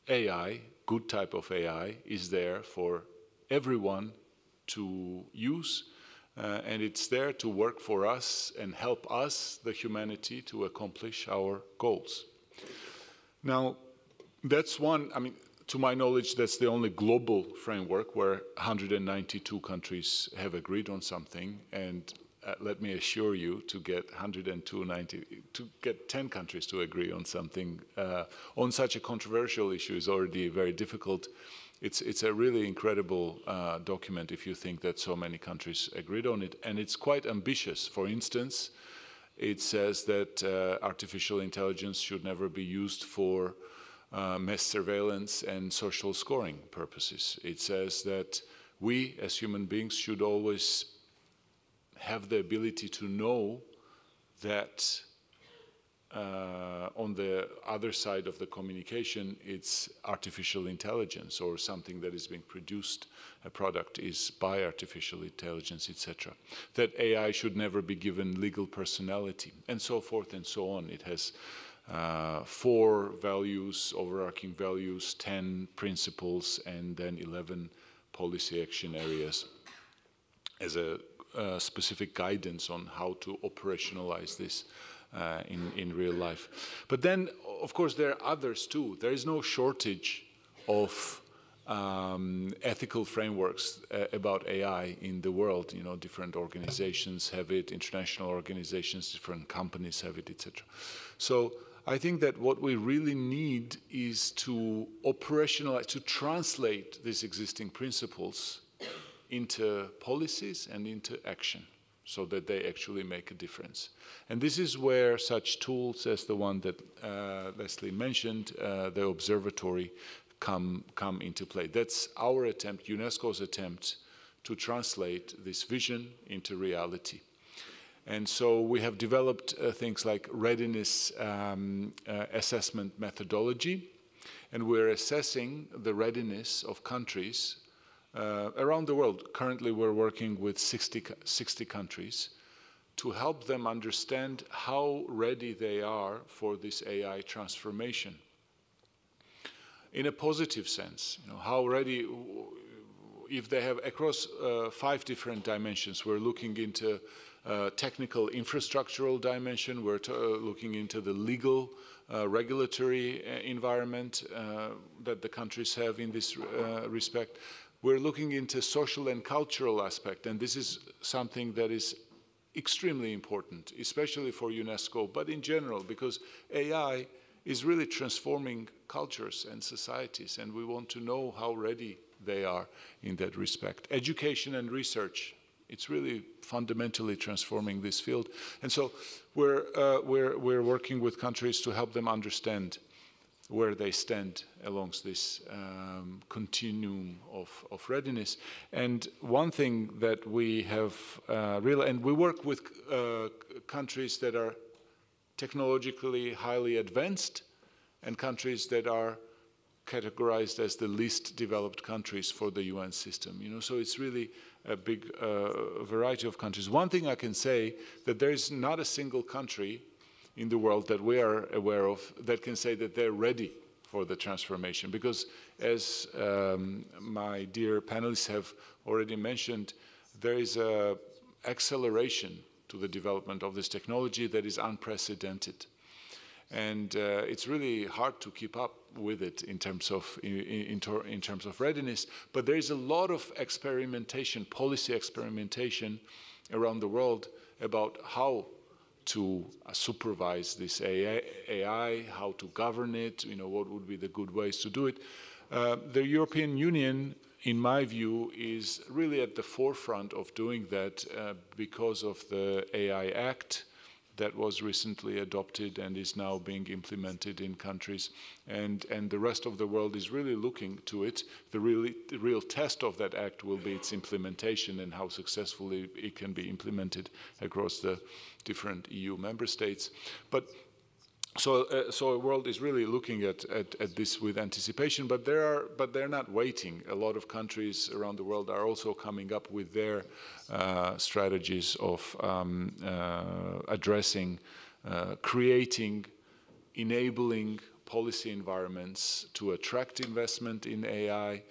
AI, good type of AI, is there for everyone to use, and it's there to work for us and help us, the humanity, to accomplish our goals. Now, that's one, I mean, to my knowledge, that's the only global framework where 192 countries have agreed on something, and let me assure you, to get 10 countries to agree on something on such a controversial issue is already very difficult. It's a really incredible document if you think that so many countries agreed on it, and it's quite ambitious. For instance, it says that artificial intelligence should never be used for mass surveillance and social scoring purposes. It says that we as human beings should always have the ability to know that on the other side of the communication, it's artificial intelligence or something that is being produced, a product is by artificial intelligence, etc. That AI should never be given legal personality, and so forth and so on. It has 4 values, overarching values, 10 principles, and then 11 policy action areas as a specific guidance on how to operationalize this in real life. But then, of course, there are others too. There is no shortage of ethical frameworks about AI in the world. You know, different organizations have it, international organizations, different companies have it, etc. So I think that what we really need is to operationalize, to translate these existing principles into policies and into action, so that they actually make a difference. And this is where such tools as the one that Leslie mentioned, the observatory, come into play. That's our attempt, UNESCO's attempt, to translate this vision into reality. And so we have developed things like readiness assessment methodology, and we're assessing the readiness of countries around the world. Currently, we're working with 60 countries to help them understand how ready they are for this AI transformation. In a positive sense, you know, how ready, if they have across 5 different dimensions. We're looking into technical infrastructural dimension, we're looking into the legal regulatory environment that the countries have in this respect. We're looking into social and cultural aspect, and this is something that is extremely important, especially for UNESCO, but in general, because AI is really transforming cultures and societies, and we want to know how ready they are in that respect. Education and research, it's really fundamentally transforming this field. And so we're working with countries to help them understand where they stand along this continuum of readiness. And one thing that we have and we work with countries that are technologically highly advanced and countries that are categorized as the least developed countries for the UN system. You know, so it's really a big variety of countries. One thing I can say, that there is not a single country in the world that we are aware of that can say that they're ready for the transformation, because as my dear panelists have already mentioned, there is an acceleration to the development of this technology that is unprecedented. And it's really hard to keep up with it in terms of readiness, but there is a lot of experimentation, policy experimentation around the world about how to supervise this AI, how to govern it, you know, what would be the good ways to do it. The European Union, in my view, is really at the forefront of doing that because of the AI Act that was recently adopted and is now being implemented in countries, and the rest of the world is really looking to it. The real test of that act will be its implementation and how successfully it can be implemented across the different EU member states. But so the world is really looking at this with anticipation, but they're not waiting. A lot of countries around the world are also coming up with their strategies of addressing, creating, enabling policy environments to attract investment in AI,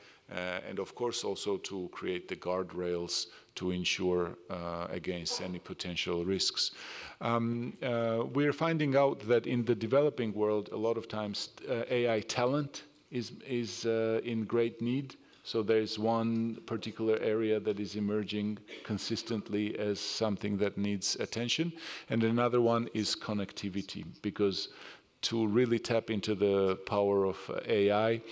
and of course also to create the guardrails to ensure against any potential risks. We're finding out that in the developing world, a lot of times AI talent is in great need. So there's one particular area that is emerging consistently as something that needs attention. And another one is connectivity, because to really tap into the power of AI,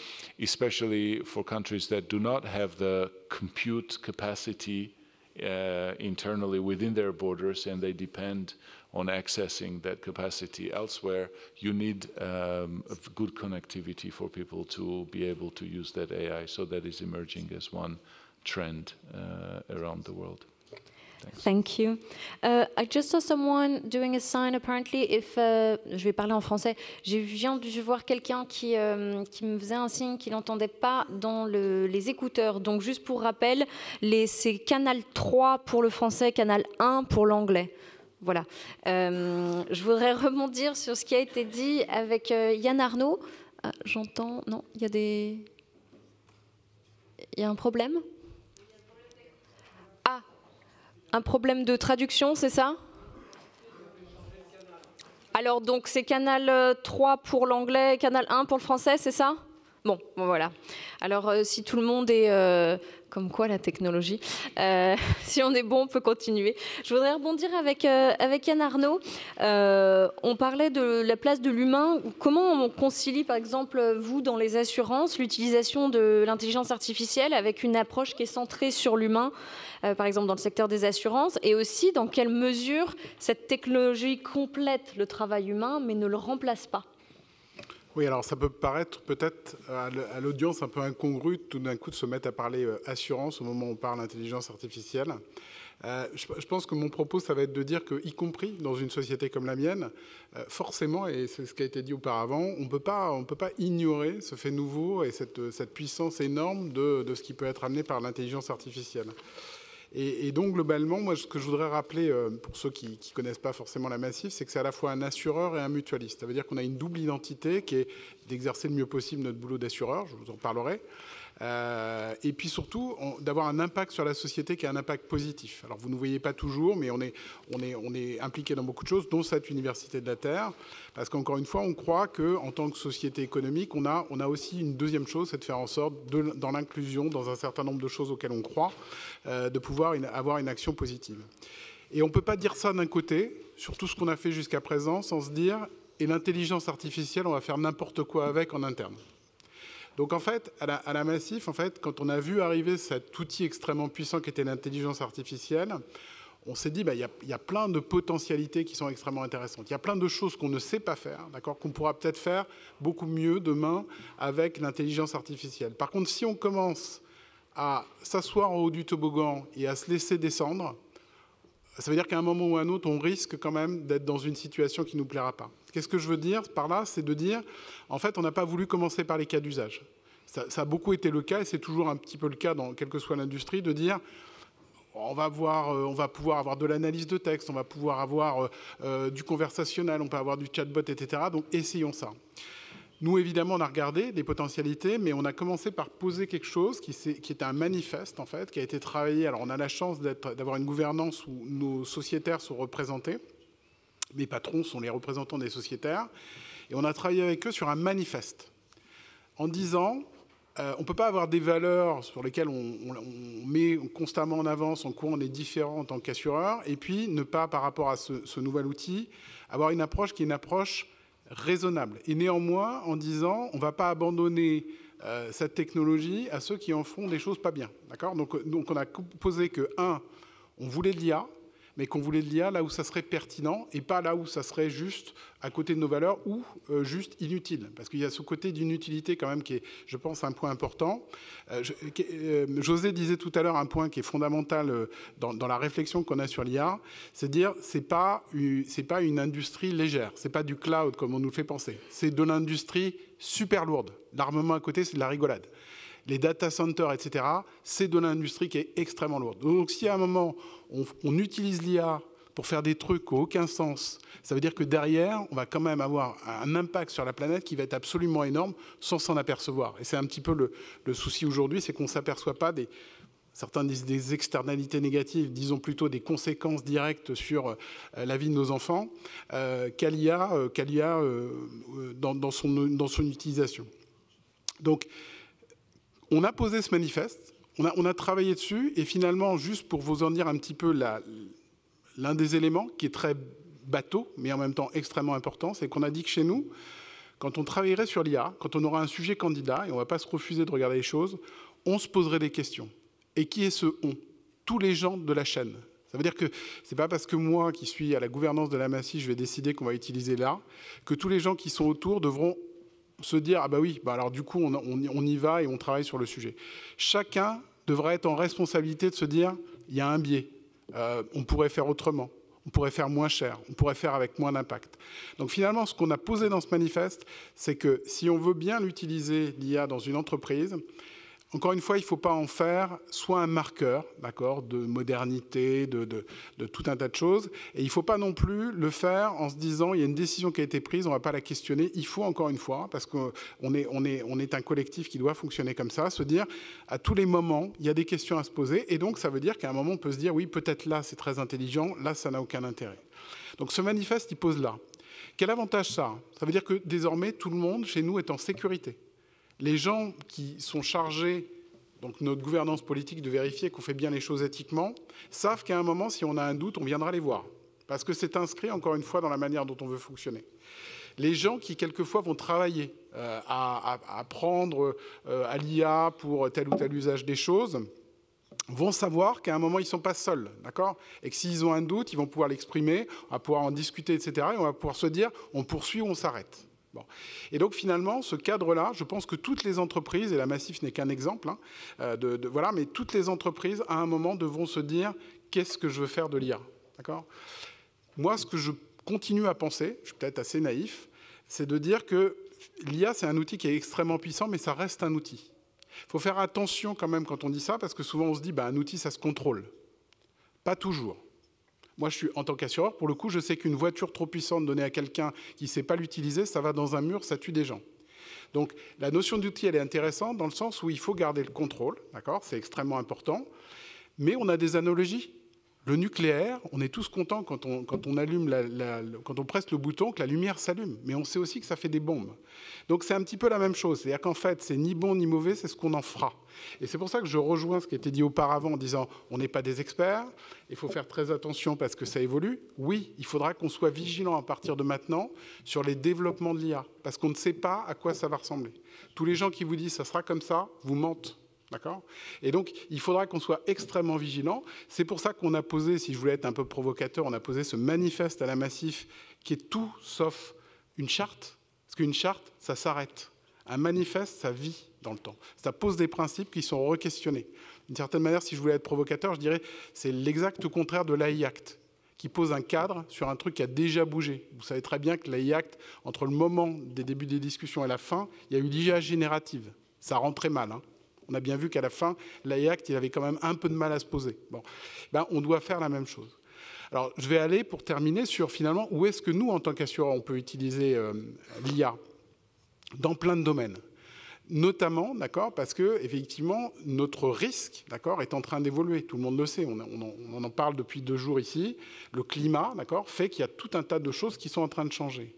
especially for countries that do not have the compute capacity internally within their borders, and they depend on accessing that capacity elsewhere, you need a good connectivity for people to be able to use that AI. So that is emerging as one trend around the world. Thanks. Thank you. I just saw someone doing a sign apparently. Je vais parler en français. Je viens de voir quelqu'un qui me faisait un signe qu'il n'entendait pas dans les écouteurs. Donc juste pour rappel, c'est canal 3 pour le français, canal 1 pour l'anglais. Voilà. Je voudrais rebondir sur ce qui a été dit avec Yann Arnaud. J'entends. Non, il y a un problème ? Un problème de traduction, c'est ça? Alors, donc, c'est canal 3 pour l'anglais, canal 1 pour le français, c'est ça? Bon, voilà. Alors, si tout le monde est... comme quoi, la technologie. Si on est bon, on peut continuer. Je voudrais rebondir avec Yann Arnaud. On parlait de la place de l'humain. Comment on concilie, par exemple, vous, dans les assurances, l'utilisation de l'intelligence artificielle avec une approche qui est centrée sur l'humain, par exemple dans le secteur des assurances, et aussi dans quelle mesure cette technologie complète le travail humain, mais ne le remplace pas? Oui, alors ça peut paraître peut-être à l'audience un peu incongru tout d'un coup de se mettre à parler assurance au moment où on parle intelligence artificielle. Je pense que mon propos, ça va être de dire que, y compris dans une société comme la mienne, forcément, et c'est ce qui a été dit auparavant, on peut pas ignorer ce fait nouveau et cette puissance énorme de ce qui peut être amené par l'intelligence artificielle. Et donc, globalement, moi, ce que je voudrais rappeler, pour ceux qui ne connaissent pas forcément la Massif, c'est que c'est à la fois un assureur et un mutualiste. Ça veut dire qu'on a une double identité qui est d'exercer le mieux possible notre boulot d'assureur, je vous en parlerai, et puis surtout d'avoir un impact sur la société qui a un impact positif. Alors vous ne voyez pas toujours, mais on est impliqué dans beaucoup de choses, dont cette Université de la Terre, parce qu'encore une fois, on croit qu'en tant que société économique, on a aussi une deuxième chose, c'est de faire en sorte, dans l'inclusion, dans un certain nombre de choses auxquelles on croit, de pouvoir avoir une action positive. Et on ne peut pas dire ça d'un côté, sur tout ce qu'on a fait jusqu'à présent, sans se dire, et l'intelligence artificielle, on va faire n'importe quoi avec en interne. Donc en fait, à la Massif, en fait, quand on a vu arriver cet outil extrêmement puissant qui était l'intelligence artificielle, on s'est dit, il y a plein de potentialités qui sont extrêmement intéressantes. Il y a plein de choses qu'on ne sait pas faire, d'accord, qu'on pourra peut-être faire beaucoup mieux demain avec l'intelligence artificielle. Par contre, si on commence à s'asseoir en haut du toboggan et à se laisser descendre, ça veut dire qu'à un moment ou à un autre, on risque quand même d'être dans une situation qui ne nous plaira pas. Qu'est-ce que je veux dire par là? C'est de dire, en fait, on n'a pas voulu commencer par les cas d'usage. Ça a beaucoup été le cas, et c'est toujours un petit peu le cas dans quelle que soit l'industrie, de dire, on va pouvoir avoir de l'analyse de texte, on va pouvoir avoir du conversationnel, on peut avoir du chatbot, etc. Donc, essayons ça. Nous, évidemment, on a regardé les potentialités, mais on a commencé par poser quelque chose qui était un manifeste, en fait, qui a été travaillé. Alors, on a la chance d'avoir une gouvernance où nos sociétaires sont représentés. Mes patrons sont les représentants des sociétaires. Et on a travaillé avec eux sur un manifeste en disant, on ne peut pas avoir des valeurs sur lesquelles on met constamment en avance, en quoi on est différent en tant qu'assureur, et puis ne pas, par rapport à ce nouvel outil, avoir une approche qui est une approche raisonnable. Et néanmoins, en disant, on ne va pas abandonner cette technologie à ceux qui en font des choses pas bien. D'accord ? Donc on a posé que, on voulait de l'IA, mais qu'on voulait de l'IA là où ça serait pertinent et pas là où ça serait juste à côté de nos valeurs ou juste inutile. Parce qu'il y a ce côté d'inutilité quand même qui est, je pense, un point important. José disait tout à l'heure un point qui est fondamental dans la réflexion qu'on a sur l'IA, c'est de dire c'est pas une industrie légère, c'est pas du cloud comme on nous fait penser, c'est de l'industrie super lourde. L'armement à côté, c'est de la rigolade. Les data centers, etc., c'est de l'industrie qui est extrêmement lourde. Donc, si à un moment, on utilise l'IA pour faire des trucs qui n'ont aucun sens, ça veut dire que derrière, on va quand même avoir un impact sur la planète qui va être absolument énorme sans s'en apercevoir. Et c'est un petit peu le souci aujourd'hui, c'est qu'on ne s'aperçoit pas certains disent des externalités négatives, disons plutôt des conséquences directes sur la vie de nos enfants, qu'à l'IA dans son utilisation. Donc, on a posé ce manifeste, on a travaillé dessus, et finalement, juste pour vous en dire un petit peu l'un des éléments qui est très bateau, mais en même temps extrêmement important, c'est qu'on a dit que chez nous, quand on travaillerait sur l'IA, quand on aura un sujet candidat, et on ne va pas se refuser de regarder les choses, on se poserait des questions. Et qui est ce « on » ? Tous les gens de la chaîne. Ça veut dire que ce n'est pas parce que moi, qui suis à la gouvernance de la Massif, je vais décider qu'on va utiliser là, que tous les gens qui sont autour devront se dire « Ah bah oui, bah alors du coup, on y va et on travaille sur le sujet ». Chacun devrait être en responsabilité de se dire « Il y a un biais, on pourrait faire autrement ». On pourrait faire moins cher, on pourrait faire avec moins d'impact. Donc finalement, ce qu'on a posé dans ce manifeste, c'est que si on veut bien l'utiliser, l'IA, dans une entreprise, encore une fois, il ne faut pas en faire soit un marqueur, d'accord, de modernité, de tout un tas de choses. Et il ne faut pas non plus le faire en se disant, il y a une décision qui a été prise, on ne va pas la questionner. Il faut, encore une fois, parce qu'on est un collectif qui doit fonctionner comme ça, se dire, à tous les moments, il y a des questions à se poser. Et donc, ça veut dire qu'à un moment, on peut se dire, oui, peut-être là, c'est très intelligent, là, ça n'a aucun intérêt. Donc, ce manifeste, il pose là. Quel avantage ça? Ça veut dire que désormais, tout le monde, chez nous, est en sécurité. Les gens qui sont chargés, donc notre gouvernance politique, de vérifier qu'on fait bien les choses éthiquement, savent qu'à un moment, si on a un doute, on viendra les voir. Parce que c'est inscrit, encore une fois, dans la manière dont on veut fonctionner. Les gens qui, quelquefois, vont travailler à apprendre à l'IA pour tel ou tel usage des choses, vont savoir qu'à un moment, ils ne sont pas seuls, d'accord? Et que s'ils ont un doute, ils vont pouvoir l'exprimer, on va pouvoir en discuter, etc. Et on va pouvoir se dire, on poursuit ou on s'arrête. Bon. Et donc finalement, ce cadre-là, je pense que toutes les entreprises, et la Massif n'est qu'un exemple, hein, voilà, mais toutes les entreprises, à un moment, devront se dire qu'est-ce que je veux faire de l'IA, d'accord? Moi, ce que je continue à penser, je suis peut-être assez naïf, c'est de dire que l'IA, c'est un outil qui est extrêmement puissant, mais ça reste un outil. Il faut faire attention quand même quand on dit ça, parce que souvent on se dit, un outil, ça se contrôle. Pas toujours. Moi, je suis en tant qu'assureur, pour le coup, je sais qu'une voiture trop puissante donnée à quelqu'un qui ne sait pas l'utiliser, ça va dans un mur, ça tue des gens. Donc, la notion d'outil, elle est intéressante dans le sens où il faut garder le contrôle, d'accord? C'est extrêmement important. Mais on a des analogies. Le nucléaire, on est tous contents quand on allume quand on presse le bouton, que la lumière s'allume. Mais on sait aussi que ça fait des bombes. Donc c'est un petit peu la même chose. C'est-à-dire qu'en fait, c'est ni bon ni mauvais, c'est ce qu'on en fera. Et c'est pour ça que je rejoins ce qui a été dit auparavant en disant on n'est pas des experts, il faut faire très attention parce que ça évolue. Oui, il faudra qu'on soit vigilant à partir de maintenant sur les développements de l'IA, parce qu'on ne sait pas à quoi ça va ressembler. Tous les gens qui vous disent ça sera comme ça, vous mentent. D'accord ? Et donc, il faudra qu'on soit extrêmement vigilant. C'est pour ça qu'on a posé, si je voulais être un peu provocateur, on a posé ce manifeste à la Massif qui est tout sauf une charte. Parce qu'une charte, ça s'arrête. Un manifeste, ça vit dans le temps. Ça pose des principes qui sont re-questionnés. D'une certaine manière, si je voulais être provocateur, je dirais c'est l'exact contraire de l'AI Act, qui pose un cadre sur un truc qui a déjà bougé. Vous savez très bien que l'AI Act, entre le moment des débuts des discussions et la fin, il y a eu l'IA générative. Ça rentrait mal, hein. On a bien vu qu'à la fin, l'AI Act, il avait quand même un peu de mal à se poser. Bon, on doit faire la même chose. Alors, je vais aller, pour terminer, sur finalement, où est-ce que nous, en tant qu'assureurs, on peut utiliser l'IA dans plein de domaines. Notamment, d'accord, parce que effectivement, notre risque, d'accord, est en train d'évoluer. Tout le monde le sait. On en parle depuis 2 jours ici. Le climat, d'accord, fait qu'il y a tout un tas de choses qui sont en train de changer.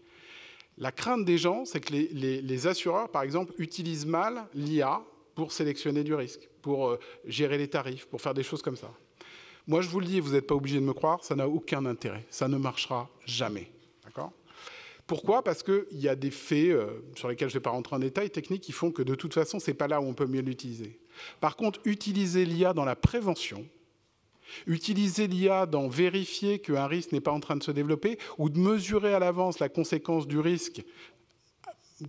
La crainte des gens, c'est que les assureurs, par exemple, utilisent mal l'IA pour sélectionner du risque, pour gérer les tarifs, pour faire des choses comme ça. Moi, je vous le dis, vous n'êtes pas obligé de me croire, ça n'a aucun intérêt. Ça ne marchera jamais. D'accord ? Pourquoi ? Parce qu'il y a des faits sur lesquels je ne vais pas rentrer en détail, techniques, qui font que de toute façon, ce n'est pas là où on peut mieux l'utiliser. Par contre, utiliser l'IA dans la prévention, utiliser l'IA dans vérifier qu'un risque n'est pas en train de se développer, ou de mesurer à l'avance la conséquence du risque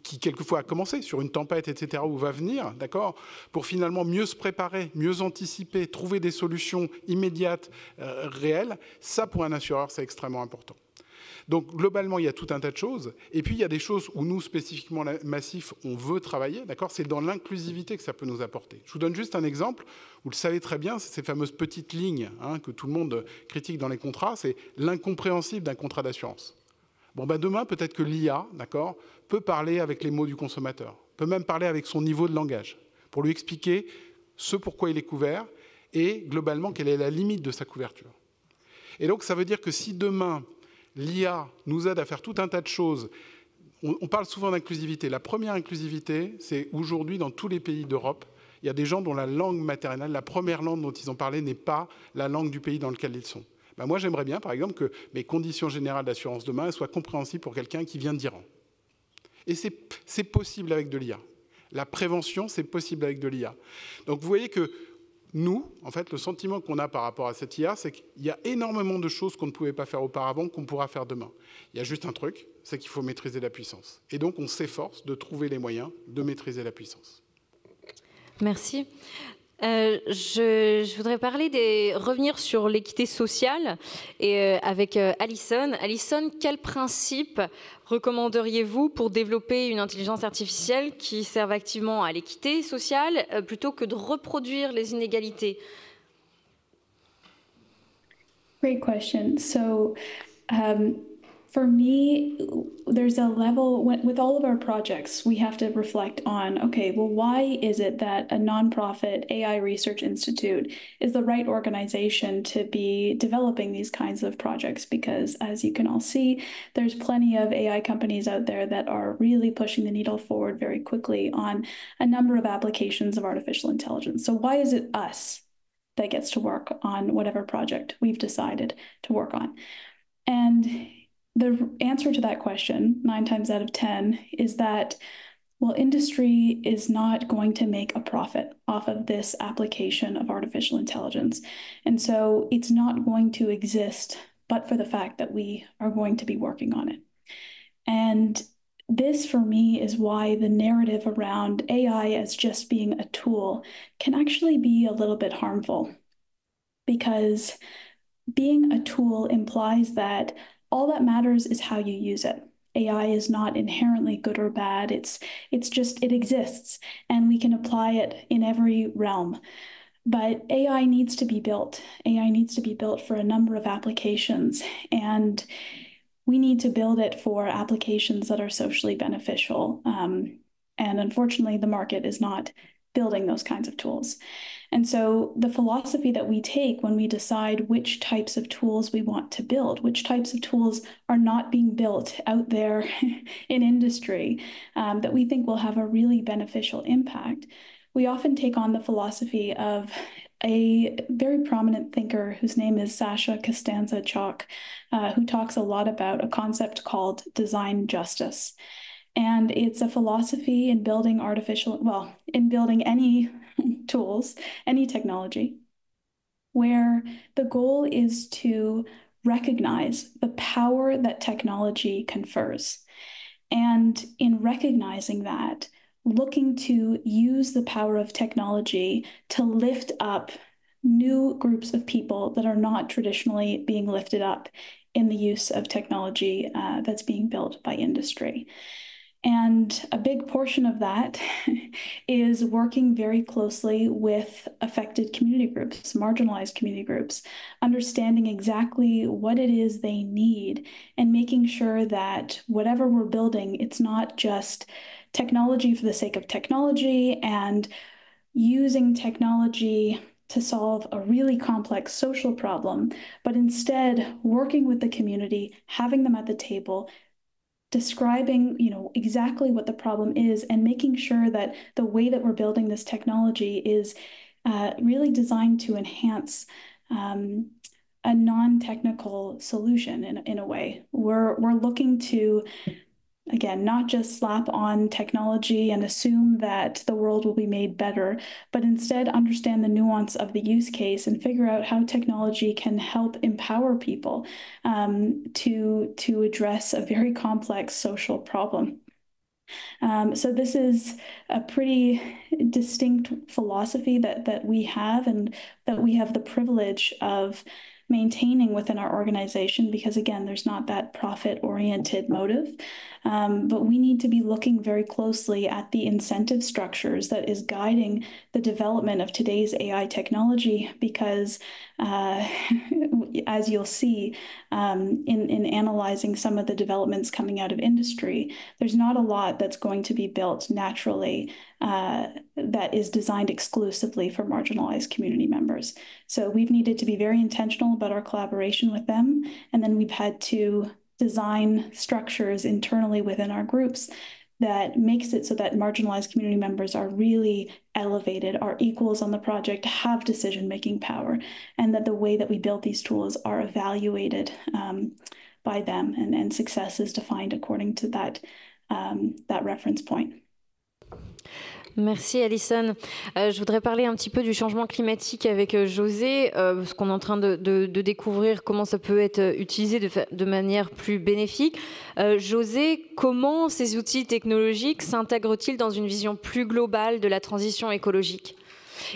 qui quelquefois a commencé sur une tempête, etc., où va venir, d'accord, pour finalement mieux se préparer, mieux anticiper, trouver des solutions immédiates, réelles, ça pour un assureur, c'est extrêmement important. Donc globalement, il y a tout un tas de choses. Et puis il y a des choses où nous, spécifiquement Massif, on veut travailler, d'accord, c'est dans l'inclusivité que ça peut nous apporter. Je vous donne juste un exemple, vous le savez très bien, c'est ces fameuses petites lignes que tout le monde critique dans les contrats, c'est l'incompréhensible d'un contrat d'assurance. Bon, demain, peut-être que l'IA, d'accord, peut parler avec les mots du consommateur, peut même parler avec son niveau de langage, pour lui expliquer ce pourquoi il est couvert et, globalement, quelle est la limite de sa couverture. Et donc, ça veut dire que si demain, l'IA nous aide à faire tout un tas de choses, on parle souvent d'inclusivité. La première inclusivité, c'est aujourd'hui, dans tous les pays d'Europe, il y a des gens dont la langue maternelle, la première langue dont ils ont parlé, n'est pas la langue du pays dans lequel ils sont. Moi, j'aimerais bien, par exemple, que mes conditions générales d'assurance demain soient compréhensibles pour quelqu'un qui vient d'Iran. Et c'est possible avec de l'IA. La prévention, c'est possible avec de l'IA. Donc, vous voyez que nous, en fait, le sentiment qu'on a par rapport à cette IA, c'est qu'il y a énormément de choses qu'on ne pouvait pas faire auparavant, qu'on pourra faire demain. Il y a juste un truc, c'est qu'il faut maîtriser la puissance. Et donc, on s'efforce de trouver les moyens de maîtriser la puissance. Merci. Je voudrais revenir sur l'équité sociale et avec Alison. Alison, quels principes recommanderiez-vous pour développer une intelligence artificielle qui serve activement à l'équité sociale plutôt que de reproduire les inégalités? Great question. So, for me, there's a level, with all of our projects, we have to reflect on, okay, well, why is it that a nonprofit AI Research Institute is the right organization to be developing these kinds of projects? Because as you can all see, there's plenty of AI companies out there that are really pushing the needle forward very quickly on a number of applications of artificial intelligence. So why is it us that gets to work on whatever project we've decided to work on? And the answer to that question, 9 times out of 10, is that, well, industry is not going to make a profit off of this application of artificial intelligence. And so it's not going to exist but for the fact that we are going to be working on it. And this, for me, is why the narrative around AI as just being a tool can actually be a little bit harmful. Because being a tool implies that all that matters is how you use it. AI is not inherently good or bad. It exists, and we can apply it in every realm. But AI needs to be built. AI needs to be built for a number of applications, and we need to build it for applications that are socially beneficial. And unfortunately, the market is not building those kinds of tools. And so the philosophy that we take when we decide which types of tools we want to build, which types of tools are not being built out there in industry that we think will have a really beneficial impact, we often take on the philosophy of a very prominent thinker whose name is Sasha Costanza-Chock, who talks a lot about a concept called design justice. And it's a philosophy in building in building any tools, any technology, where the goal is to recognize the power that technology confers. And in recognizing that, looking to use the power of technology to lift up new groups of people that are not traditionally being lifted up in the use of technology that's being built by industry. And a big portion of that is working very closely with affected community groups, marginalized community groups, understanding exactly what it is they need and making sure that whatever we're building, it's not just technology for the sake of technology and using technology to solve a really complex social problem, but instead working with the community, having them at the table, describing, exactly what the problem is and making sure that the way that we're building this technology is really designed to enhance a non-technical solution in a way. We're looking to, again, not just slap on technology and assume that the world will be made better, but instead understand the nuance of the use case and figure out how technology can help empower people to address a very complex social problem. So this is a pretty distinct philosophy that we have and that we have the privilege of maintaining within our organization because, again, there's not that profit-oriented motive. But we need to be looking very closely at the incentive structures that is guiding the development of today's AI technology because, as you'll see in analyzing some of the developments coming out of industry, there's not a lot that's going to be built naturally that is designed exclusively for marginalized community members. So we've needed to be very intentional about our collaboration with them, and then we've had to design structures internally within our groups that makes it so that marginalized community members are really elevated, are equals on the project, have decision-making power, and that the way that we build these tools are evaluated by them and success is defined according to that reference point. Merci Alison. Je voudrais parler un petit peu du changement climatique avec José, parce qu'on est en train de découvrir comment ça peut être utilisé de manière plus bénéfique. José, comment ces outils technologiques s'intègrent-ils dans une vision plus globale de la transition écologique ?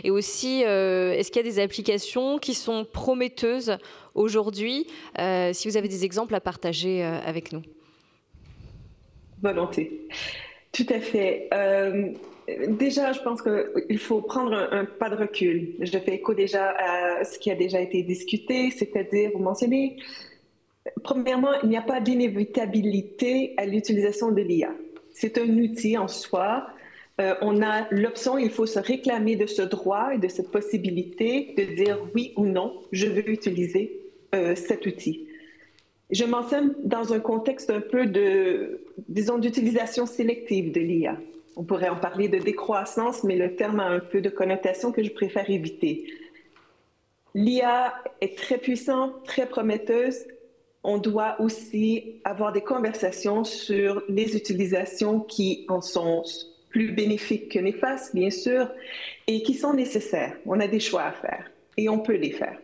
Et aussi, est-ce qu'il y a des applications qui sont prometteuses aujourd'hui ? Si vous avez des exemples à partager avec nous. Volontiers. Tout à fait. Déjà, je pense qu'il faut prendre un pas de recul. Je fais écho déjà à ce qui a déjà été discuté, c'est-à-dire, vous mentionnez, premièrement, il n'y a pas d'inévitabilité à l'utilisation de l'IA. C'est un outil en soi. On a l'option, il faut se réclamer de ce droit et de cette possibilité de dire oui ou non, je veux utiliser cet outil. Je mentionne dans un contexte un peu d'utilisation sélective de l'IA. On pourrait en parler de décroissance, mais le terme a un peu de connotation que je préfère éviter. L'IA est très puissante, très prometteuse. On doit aussi avoir des conversations sur les utilisations qui en sont plus bénéfiques que néfastes, bien sûr, et qui sont nécessaires. On a des choix à faire et on peut les faire.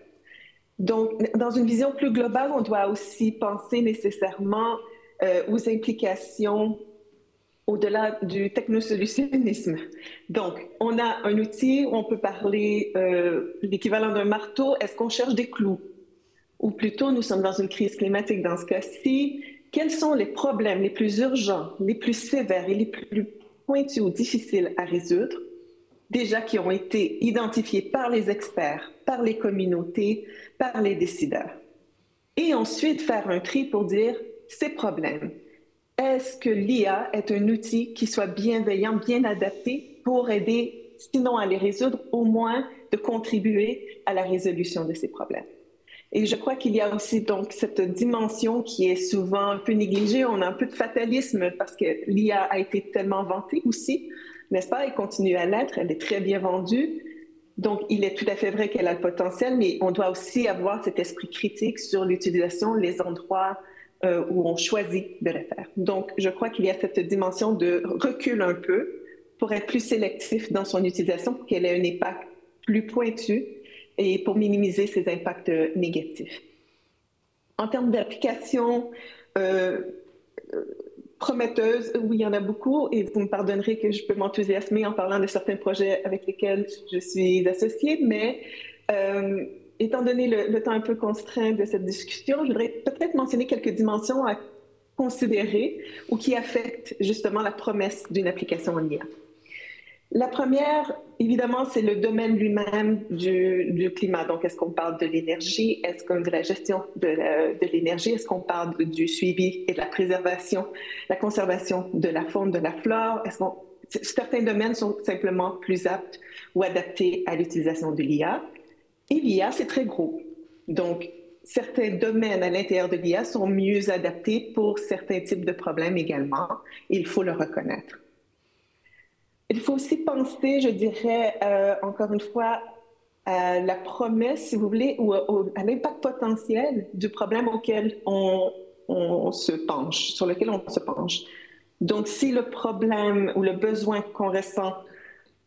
Donc, dans une vision plus globale, on doit aussi penser nécessairement aux implications au-delà du technosolutionnisme. Donc, on a un outil où on peut parler l'équivalent d'un marteau. Est-ce qu'on cherche des clous? Ou plutôt, nous sommes dans une crise climatique dans ce cas-ci. Quels sont les problèmes les plus urgents, les plus sévères et les plus pointus ou difficiles à résoudre, déjà qui ont été identifiés par les experts, par les communautés, par les décideurs? Et ensuite, faire un tri pour dire ces problèmes. Est-ce que l'IA est un outil qui soit bienveillant, bien adapté pour aider, sinon à les résoudre, au moins de contribuer à la résolution de ces problèmes? Et je crois qu'il y a aussi donc cette dimension qui est souvent un peu négligée. On a un peu de fatalisme parce que l'IA a été tellement vantée aussi, n'est-ce pas? Elle continue à l'être, elle est très bien vendue. Donc, il est tout à fait vrai qu'elle a le potentiel, mais on doit aussi avoir cet esprit critique sur l'utilisation, les endroits où on choisit de le faire. Donc, je crois qu'il y a cette dimension de recul un peu pour être plus sélectif dans son utilisation, pour qu'elle ait un impact plus pointu et pour minimiser ses impacts négatifs. En termes d'application prometteuse, oui, il y en a beaucoup, et vous me pardonnerez que je peux m'enthousiasmer en parlant de certains projets avec lesquels je suis associée, mais étant donné le temps un peu contraint de cette discussion, je voudrais peut-être mentionner quelques dimensions à considérer ou qui affectent justement la promesse d'une application en IA. La première, évidemment, c'est le domaine lui-même du climat. Donc, est-ce qu'on parle de l'énergie? Est-ce qu'on de la gestion de l'énergie? Est-ce qu'on parle du suivi et de la préservation, la conservation de la faune, de la flore? Certains domaines sont simplement plus aptes ou adaptés à l'utilisation de l'IA. Et l'IA, c'est très gros. Donc, certains domaines à l'intérieur de l'IA sont mieux adaptés pour certains types de problèmes également. Il faut le reconnaître. Il faut aussi penser, je dirais, encore une fois, à la promesse, si vous voulez, ou à l'impact potentiel du problème auquel on se penche, sur lequel on se penche. Donc, si le problème ou le besoin qu'on ressent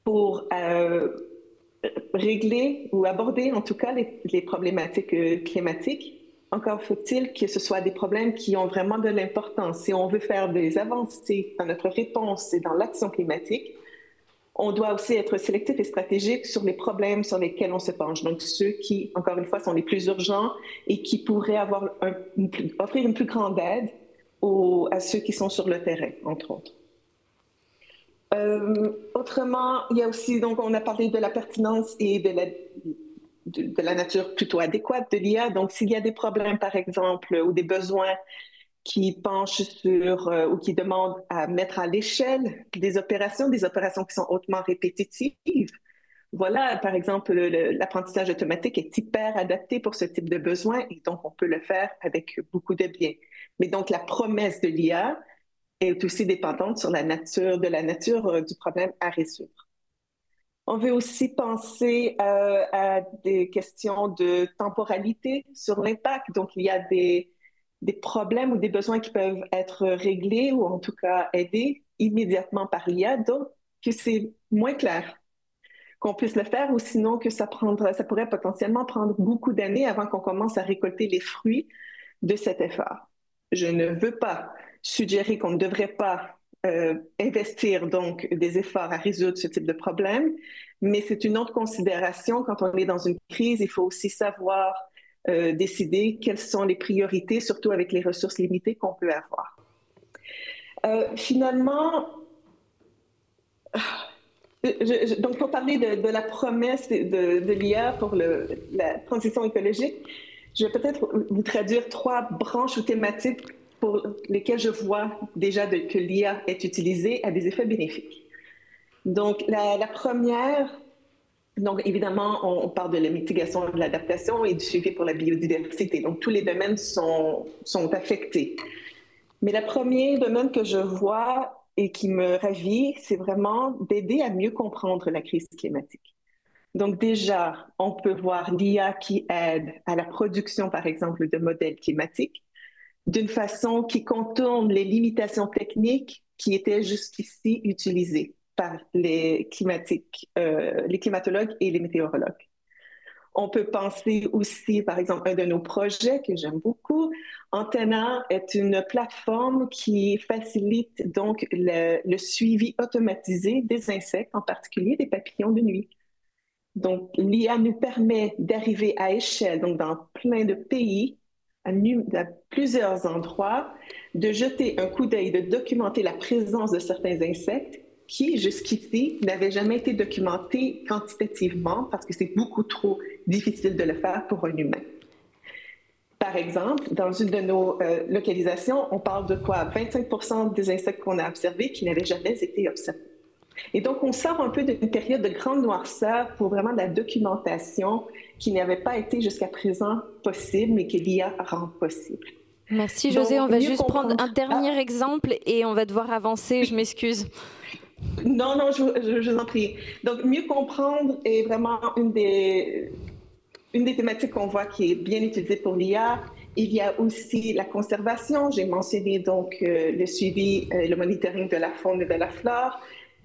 pour régler ou aborder, en tout cas, les problématiques climatiques, encore faut-il que ce soit des problèmes qui ont vraiment de l'importance. Si on veut faire des avancées dans notre réponse et dans l'action climatique, on doit aussi être sélectif et stratégique sur les problèmes sur lesquels on se penche. Donc, ceux qui, encore une fois, sont les plus urgents et qui pourraient offrir une plus grande aide à ceux qui sont sur le terrain, entre autres. Autrement, il y a aussi, donc, on a parlé de la pertinence et de la nature plutôt adéquate de l'IA. Donc, s'il y a des problèmes, par exemple, ou des besoins qui penchent sur ou qui demandent à mettre à l'échelle des opérations qui sont hautement répétitives. Voilà, par exemple, l'apprentissage automatique est hyper adapté pour ce type de besoin et donc on peut le faire avec beaucoup de biais. Mais donc la promesse de l'IA est aussi dépendante sur la nature du problème à résoudre. On veut aussi penser à des questions de temporalité sur l'impact. Donc il y a des problèmes ou des besoins qui peuvent être réglés ou en tout cas aidés immédiatement par l'IA, d'autres que c'est moins clair qu'on puisse le faire, ou sinon que ça pourrait potentiellement prendre beaucoup d'années avant qu'on commence à récolter les fruits de cet effort. Je ne veux pas suggérer qu'on ne devrait pas investir donc des efforts à résoudre ce type de problème, mais c'est une autre considération. Quand on est dans une crise, il faut aussi savoir décider quelles sont les priorités, surtout avec les ressources limitées qu'on peut avoir. Finalement, donc pour parler de la promesse de l'IA pour la transition écologique, je vais peut-être vous traduire 3 branches ou thématiques pour lesquelles je vois déjà que l'IA est utilisée à des effets bénéfiques. Donc, la première, donc évidemment, on parle de la mitigation de l'adaptation et du suivi pour la biodiversité. Donc, tous les domaines sont affectés. Mais le premier domaine que je vois et qui me ravit, c'est vraiment d'aider à mieux comprendre la crise climatique. Donc déjà, on peut voir l'IA qui aide à la production, par exemple, de modèles climatiques d'une façon qui contourne les limitations techniques qui étaient jusqu'ici utilisées par les climatologues et les météorologues. On peut penser aussi, par exemple, un de nos projets que j'aime beaucoup, Antenna est une plateforme qui facilite donc le suivi automatisé des insectes, en particulier des papillons de nuit. Donc, l'IA nous permet d'arriver à échelle, donc dans plein de pays, à plusieurs endroits, de jeter un coup d'œil, de documenter la présence de certains insectes qui, jusqu'ici, n'avaient jamais été documentés quantitativement parce que c'est beaucoup trop difficile de le faire pour un humain. Par exemple, dans une de nos localisations, on parle de quoi? 25% des insectes qu'on a observés qui n'avaient jamais été observés. Et donc, on sort un peu d'une période de grande noirceur pour vraiment de la documentation qui n'avait pas été jusqu'à présent possible, mais que l'IA rend possible. Merci José, on va juste prendre un dernier exemple et on va devoir avancer, je m'excuse. Non, je vous en prie. Donc, mieux comprendre est vraiment une des thématiques qu'on voit qui est bien utilisée pour l'IA. Il y a aussi la conservation. J'ai mentionné donc le suivi, le monitoring de la faune et de la flore.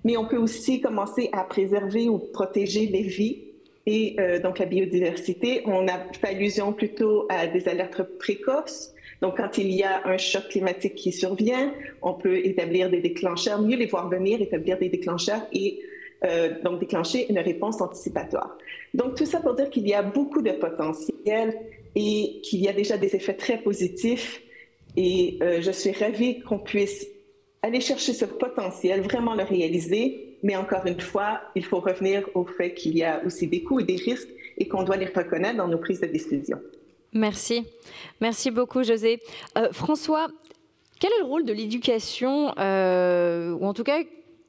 Mais on peut aussi commencer à préserver ou protéger les vies et donc la biodiversité. On a fait allusion plutôt à des alertes précoces. Donc, quand il y a un choc climatique qui survient, on peut établir des déclencheurs, mieux les voir venir, établir des déclencheurs et donc déclencher une réponse anticipatoire. Donc, tout ça pour dire qu'il y a beaucoup de potentiel et qu'il y a déjà des effets très positifs. Et je suis ravie qu'on puisse aller chercher ce potentiel, vraiment le réaliser. Mais encore une fois, il faut revenir au fait qu'il y a aussi des coûts et des risques et qu'on doit les reconnaître dans nos prises de décision. Merci. Merci beaucoup, José. François, quel est le rôle de l'éducation, ou en tout cas,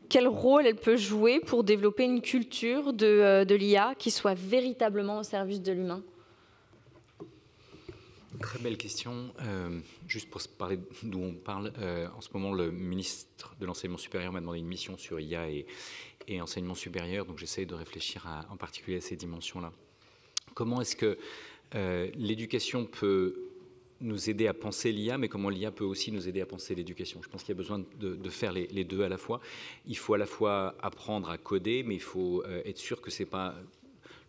quel rôle elle peut jouer pour développer une culture de l'IA qui soit véritablement au service de l'humain ? Très belle question. Juste pour parler d'où on parle, en ce moment, le ministre de l'Enseignement supérieur m'a demandé une mission sur IA et enseignement supérieur, donc j'essaie de réfléchir en particulier à ces dimensions-là. Comment est-ce que l'éducation peut nous aider à penser l'IA, mais comment l'IA peut aussi nous aider à penser l'éducation. Je pense qu'il y a besoin de faire les deux à la fois. Il faut à la fois apprendre à coder, mais il faut être sûr que c'est pas...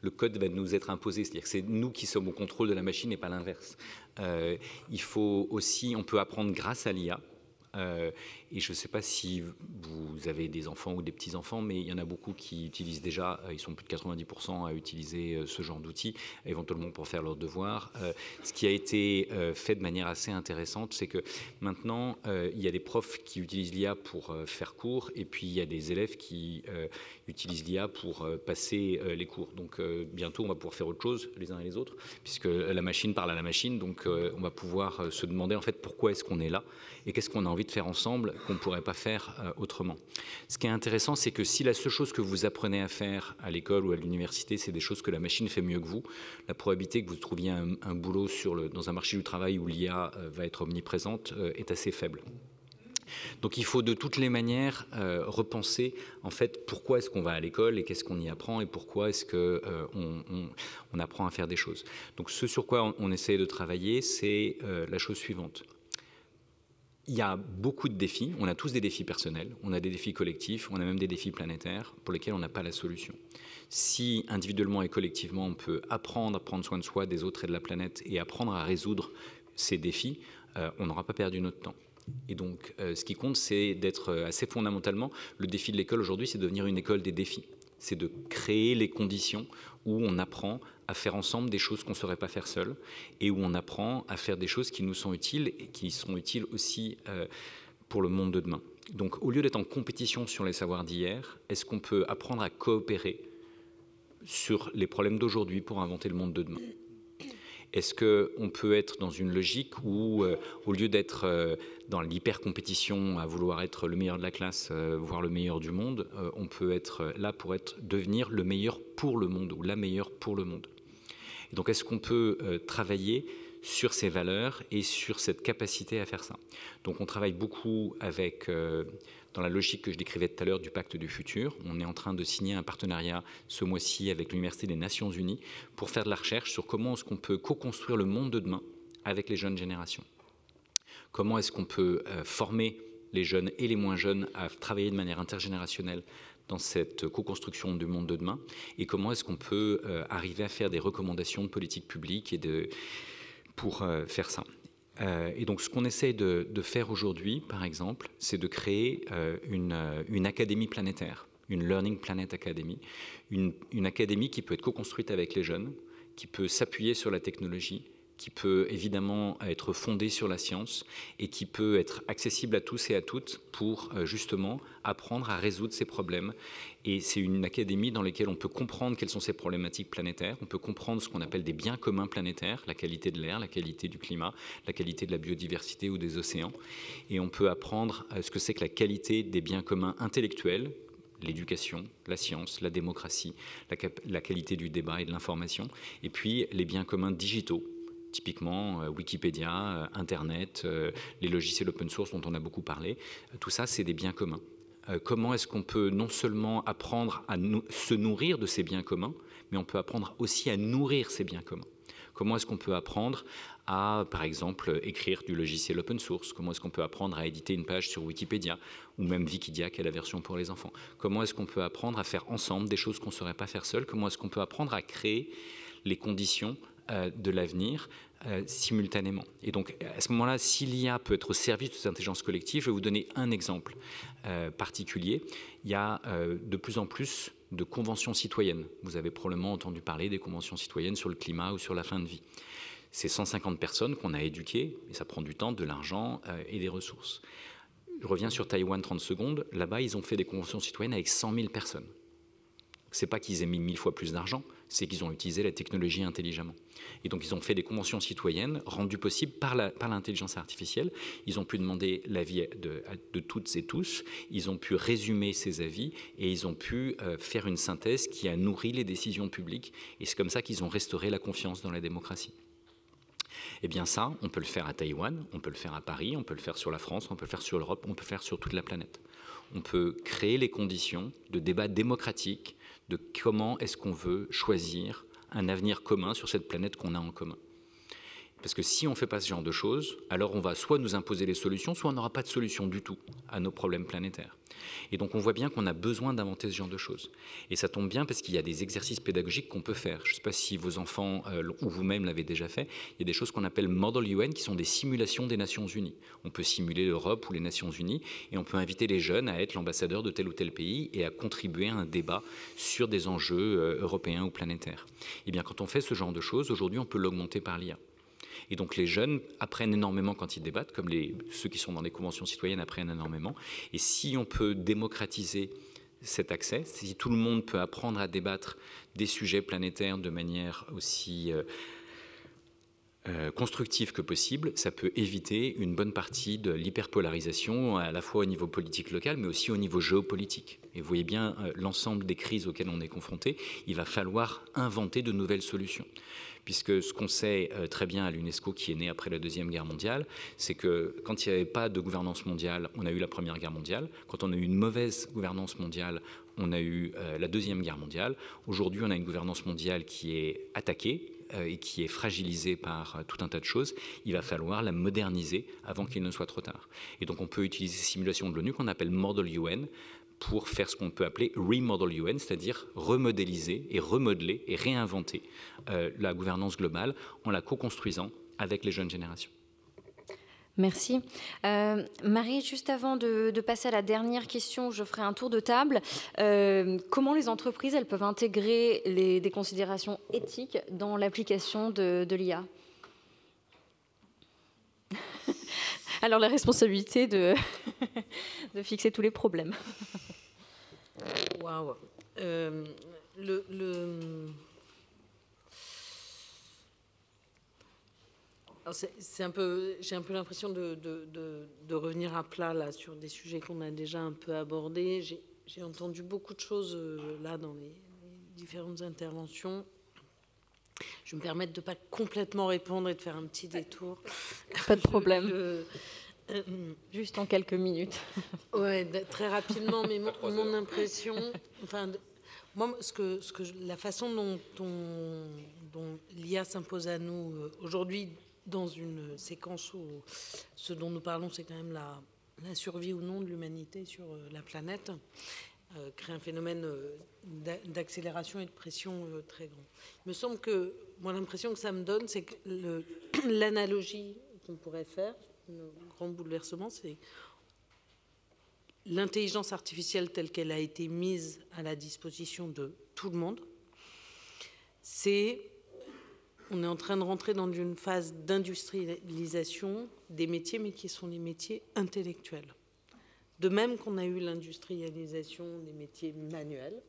Le code va nous être imposé, c'est-à-dire que c'est nous qui sommes au contrôle de la machine et pas l'inverse. Il faut aussi, on peut apprendre grâce à l'IA. Et je ne sais pas si vous avez des enfants ou des petits-enfants, mais il y en a beaucoup qui utilisent déjà, ils sont plus de 90% à utiliser ce genre d'outils, éventuellement pour faire leurs devoirs. Ce qui a été fait de manière assez intéressante, c'est que maintenant, il y a des profs qui utilisent l'IA pour faire cours, et puis il y a des élèves qui utilisent l'IA pour passer les cours. Donc bientôt, on va pouvoir faire autre chose, les uns et les autres, puisque la machine parle à la machine, donc on va pouvoir se demander en fait pourquoi est-ce qu'on est là, et qu'est-ce qu'on a envie de faire ensemble qu'on ne pourrait pas faire autrement. Ce qui est intéressant, c'est que si la seule chose que vous apprenez à faire à l'école ou à l'université, c'est des choses que la machine fait mieux que vous, la probabilité que vous trouviez un boulot dans un marché du travail où l'IA va être omniprésente est assez faible. Donc il faut de toutes les manières repenser en fait pourquoi est-ce qu'on va à l'école et qu'est-ce qu'on y apprend et pourquoi est-ce qu'on apprend à faire des choses. Donc ce sur quoi on essaie de travailler, c'est la chose suivante. il y a beaucoup de défis, on a tous des défis personnels, on a des défis collectifs, on a même des défis planétaires pour lesquels on n'a pas la solution. Si individuellement et collectivement on peut apprendre à prendre soin de soi, des autres et de la planète et apprendre à résoudre ces défis, on n'aura pas perdu notre temps. Et donc ce qui compte, c'est d'être assez fondamentalement, le défi de l'école aujourd'hui, c'est de devenir une école des défis. C'est de créer les conditions où on apprend à faire ensemble des choses qu'on ne saurait pas faire seul et où on apprend à faire des choses qui nous sont utiles et qui seront utiles aussi pour le monde de demain. Donc au lieu d'être en compétition sur les savoirs d'hier, est-ce qu'on peut apprendre à coopérer sur les problèmes d'aujourd'hui pour inventer le monde de demain ? Est-ce qu'on peut être dans une logique où, au lieu d'être dans l'hyper-compétition, à vouloir être le meilleur de la classe, voire le meilleur du monde, on peut être là pour devenir le meilleur pour le monde ou la meilleure pour le monde. Et donc, est-ce qu'on peut travailler sur ces valeurs et sur cette capacité à faire ça? Donc, on travaille beaucoup avec... dans la logique que je décrivais tout à l'heure du pacte du futur. On est en train de signer un partenariat ce mois-ci avec l'Université des Nations Unies pour faire de la recherche sur comment est-ce qu'on peut co-construire le monde de demain avec les jeunes générations. Comment est-ce qu'on peut former les jeunes et les moins jeunes à travailler de manière intergénérationnelle dans cette co-construction du monde de demain, et comment est-ce qu'on peut arriver à faire des recommandations de politique publique pour faire ça. Et donc, ce qu'on essaie de faire aujourd'hui, par exemple, c'est de créer une académie planétaire, une Learning Planet Academy, une académie qui peut être co-construite avec les jeunes, qui peut s'appuyer sur la technologie, qui peut évidemment être fondée sur la science et qui peut être accessible à tous et à toutes pour justement apprendre à résoudre ces problèmes. Et c'est une académie dans laquelle on peut comprendre quelles sont ces problématiques planétaires, on peut comprendre ce qu'on appelle des biens communs planétaires, la qualité de l'air, la qualité du climat, la qualité de la biodiversité ou des océans, et on peut apprendre ce que c'est que la qualité des biens communs intellectuels, l'éducation, la science, la démocratie, la qualité du débat et de l'information, et puis les biens communs digitaux, typiquement Wikipédia, Internet, les logiciels open source dont on a beaucoup parlé. Tout ça, c'est des biens communs. Comment est-ce qu'on peut non seulement apprendre à se nourrir de ces biens communs, mais on peut apprendre aussi à nourrir ces biens communs? Comment est-ce qu'on peut apprendre à, par exemple, écrire du logiciel open source? Comment est-ce qu'on peut apprendre à éditer une page sur Wikipédia ou même Wikidia, qui est la version pour les enfants? Comment est-ce qu'on peut apprendre à faire ensemble des choses qu'on ne saurait pas faire seul? Comment est-ce qu'on peut apprendre à créer les conditions de l'avenir simultanément? Et donc, à ce moment-là, si l'IA peut être au service de cette intelligence collective, je vais vous donner un exemple particulier. Il y a de plus en plus de conventions citoyennes. Vous avez probablement entendu parler des conventions citoyennes sur le climat ou sur la fin de vie. C'est 150 personnes qu'on a éduquées, et ça prend du temps, de l'argent et des ressources. Je reviens sur Taïwan 30 secondes. Là-bas, ils ont fait des conventions citoyennes avec 100 000 personnes. Ce n'est pas qu'ils aient mis 1000 fois plus d'argent, c'est qu'ils ont utilisé la technologie intelligemment. Et donc, ils ont fait des conventions citoyennes rendues possibles par l'intelligence artificielle. Ils ont pu demander l'avis de toutes et tous. Ils ont pu résumer ces avis et ils ont pu faire une synthèse qui a nourri les décisions publiques. Et c'est comme ça qu'ils ont restauré la confiance dans la démocratie. Eh bien ça, on peut le faire à Taïwan, on peut le faire à Paris, on peut le faire sur la France, on peut le faire sur l'Europe, on peut le faire sur toute la planète. On peut créer les conditions de débat démocratique de comment est-ce qu'on veut choisir un avenir commun sur cette planète qu'on a en commun. Parce que si on ne fait pas ce genre de choses, alors on va soit nous imposer les solutions, soit on n'aura pas de solution du tout à nos problèmes planétaires. Et donc on voit bien qu'on a besoin d'inventer ce genre de choses. Et ça tombe bien parce qu'il y a des exercices pédagogiques qu'on peut faire. Je ne sais pas si vos enfants ou vous-même l'avez déjà fait. Il y a des choses qu'on appelle Model UN qui sont des simulations des Nations Unies. On peut simuler l'Europe ou les Nations Unies et on peut inviter les jeunes à être l'ambassadeur de tel ou tel pays et à contribuer à un débat sur des enjeux européens ou planétaires. Et bien quand on fait ce genre de choses, aujourd'hui on peut l'augmenter par l'IA. Et donc les jeunes apprennent énormément quand ils débattent, comme ceux qui sont dans les conventions citoyennes apprennent énormément. Et si on peut démocratiser cet accès, si tout le monde peut apprendre à débattre des sujets planétaires de manière aussi constructive que possible, ça peut éviter une bonne partie de l'hyperpolarisation, à la fois au niveau politique local, mais aussi au niveau géopolitique. Et vous voyez bien l'ensemble des crises auxquelles on est confronté, il va falloir inventer de nouvelles solutions. Puisque ce qu'on sait très bien à l'UNESCO, qui est né après la Deuxième Guerre mondiale, c'est que quand il n'y avait pas de gouvernance mondiale, on a eu la Première Guerre mondiale. Quand on a eu une mauvaise gouvernance mondiale, on a eu la Deuxième Guerre mondiale. Aujourd'hui, on a une gouvernance mondiale qui est attaquée, et qui est fragilisée par tout un tas de choses, il va falloir la moderniser avant qu'il ne soit trop tard. Et donc on peut utiliser ces simulations de l'ONU qu'on appelle Model UN pour faire ce qu'on peut appeler Remodel UN, c'est-à-dire remodéliser et remodeler et réinventer la gouvernance globale en la co-construisant avec les jeunes générations. Merci. Marie, juste avant de passer à la dernière question, je ferai un tour de table. Comment les entreprises elles peuvent intégrer des considérations éthiques dans l'application de l'IA? Alors la responsabilité de fixer tous les problèmes. Waouh. J'ai un peu l'impression de revenir à plat là, sur des sujets qu'on a déjà un peu abordés. J'ai entendu beaucoup de choses là dans les différentes interventions. Je vais me permettre de ne pas complètement répondre et de faire un petit détour. Pas de problème. Juste en quelques minutes. Oui, très rapidement, mais mon impression... Enfin, moi, la façon dont l'IA s'impose à nous aujourd'hui, dans une séquence où ce dont nous parlons, c'est quand même la survie ou non de l'humanité sur la planète, crée un phénomène d'accélération et de pression très grand. Il me semble que, moi, l'impression que ça me donne, c'est que l'analogie qu'on pourrait faire, le grand bouleversement, c'est l'intelligence artificielle telle qu'elle a été mise à la disposition de tout le monde. On est en train de rentrer dans une phase d'industrialisation des métiers, mais qui sont les métiers intellectuels. De même qu'on a eu l'industrialisation des métiers manuels,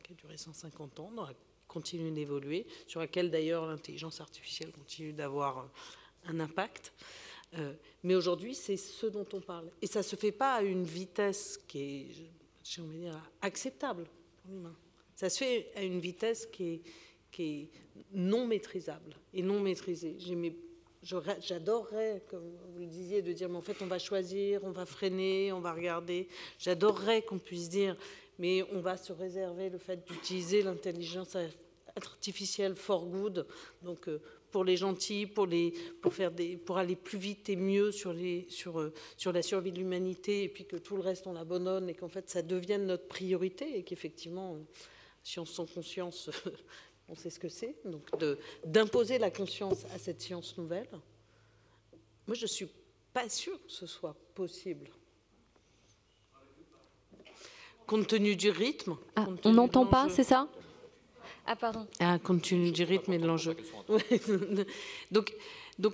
qui a duré 150 ans, qui continue d'évoluer, sur laquelle d'ailleurs l'intelligence artificielle continue d'avoir un impact. Mais aujourd'hui, c'est ce dont on parle. Et ça ne se fait pas à une vitesse qui est, j'ai envie de dire, acceptable pour l'humain. Ça se fait à une vitesse qui est non maîtrisable et non maîtrisée. J'adorerais, comme vous le disiez, de dire, mais en fait, on va choisir, on va freiner, on va regarder. J'adorerais qu'on puisse dire, mais on va se réserver le fait d'utiliser l'intelligence artificielle for good, donc pour les gentils, pour aller plus vite et mieux sur la survie de l'humanité, et puis que tout le reste, on l'abandonne, et qu'en fait, ça devienne notre priorité, et qu'effectivement, science sans conscience... On sait ce que c'est, donc d'imposer la conscience à cette science nouvelle. Moi, je ne suis pas sûre que ce soit possible. Compte tenu du rythme... on n'entend pas, c'est ça? Ah, pardon. Compte tenu du rythme et de l'enjeu. Donc, vous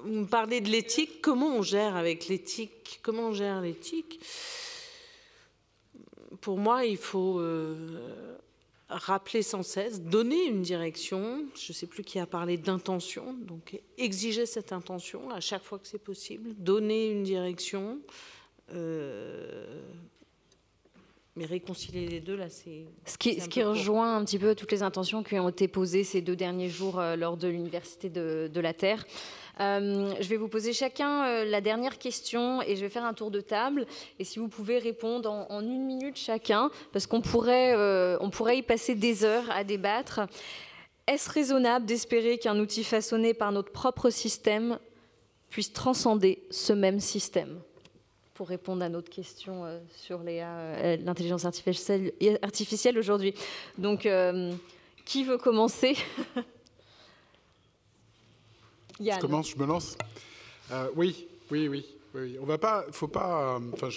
me parlez de l'éthique. Comment on gère avec l'éthique? Comment on gère l'éthique? Pour moi, il faut... rappeler sans cesse, donner une direction, je ne sais plus qui a parlé d'intention, donc exiger cette intention à chaque fois que c'est possible, donner une direction, mais réconcilier les deux, là, c'est... Ce qui rejoint un petit peu toutes les intentions qui ont été posées ces 2 derniers jours lors de l'Université de la Terre. Je vais vous poser chacun la dernière question et je vais faire un tour de table. Et si vous pouvez répondre en 1 minute chacun, parce qu'on pourrait y passer des heures à débattre. Est-ce raisonnable d'espérer qu'un outil façonné par notre propre système puisse transcender ce même système? Pour répondre à notre question sur l'intelligence artificielle aujourd'hui. Donc, qui veut commencer? Yann. Je commence, je me lance. Oui. On va pas, faut pas. Enfin,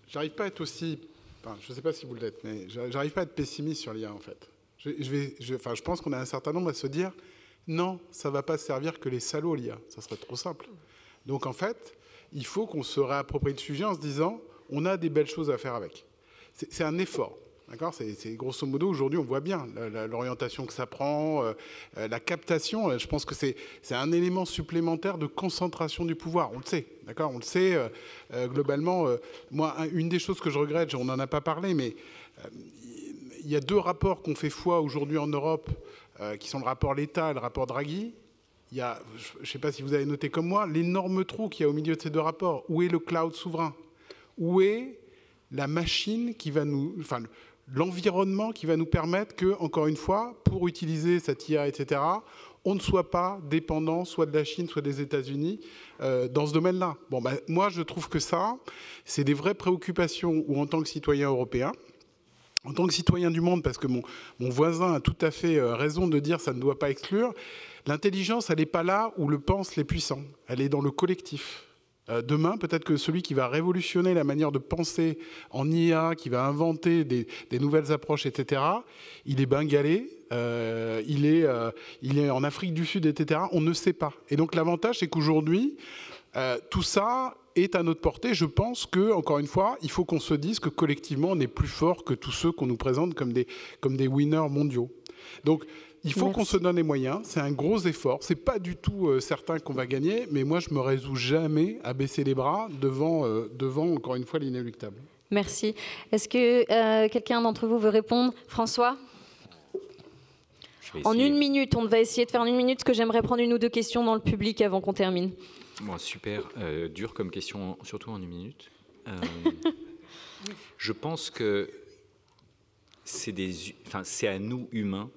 j'arrive pas à être aussi. Enfin, je ne sais pas si vous l'êtes, mais j'arrive pas à être pessimiste sur l'IA en fait. Je pense qu'on a un certain nombre à se dire, non, ça va pas servir que les salauds l'IA. Ça serait trop simple. Donc en fait, il faut qu'on se réapproprie le sujet en se disant, on a des belles choses à faire avec. C'est un effort. D'accord, c'est grosso modo, aujourd'hui, on voit bien l'orientation que ça prend, la captation. Je pense que c'est un élément supplémentaire de concentration du pouvoir. On le sait, d'accord. On le sait globalement. Moi, une des choses que je regrette, on n'en a pas parlé, mais il y a 2 rapports qu'on fait foi aujourd'hui en Europe, qui sont le rapport Letta et le rapport Draghi. Il y a, je ne sais pas si vous avez noté comme moi, l'énorme trou qu'il y a au milieu de ces 2 rapports. Où est le cloud souverain? Où est la machine qui va nous... Enfin, l'environnement qui va nous permettre que, encore une fois, pour utiliser cette IA, etc., on ne soit pas dépendant soit de la Chine, soit des États-Unis dans ce domaine-là. Bon, ben, moi, je trouve que ça, c'est des vraies préoccupations où, en tant que citoyen européen, en tant que citoyen du monde, parce que mon voisin a tout à fait raison de dire ça ne doit pas exclure, l'intelligence, elle n'est pas là où le pensent les puissants. Elle est dans le collectif. Demain, peut-être que celui qui va révolutionner la manière de penser en IA, qui va inventer des nouvelles approches, etc., il est bengalais, il est en Afrique du Sud, etc. On ne sait pas. Et donc l'avantage, c'est qu'aujourd'hui, tout ça est à notre portée. Je pense que, encore une fois, il faut qu'on se dise que collectivement, on est plus fort que tous ceux qu'on nous présente comme des winners mondiaux. Donc, il faut qu'on se donne les moyens. C'est un gros effort. C'est pas du tout certain qu'on va gagner, mais moi, je me résous jamais à baisser les bras devant encore une fois, l'inéluctable. Merci. Est-ce que quelqu'un d'entre vous veut répondre? François? En 1 minute, on va essayer de faire en 1 minute, parce que j'aimerais prendre 1 ou 2 questions dans le public avant qu'on termine. Bon, super. Dur comme question, surtout en 1 minute. Je pense que c'est à nous, humains,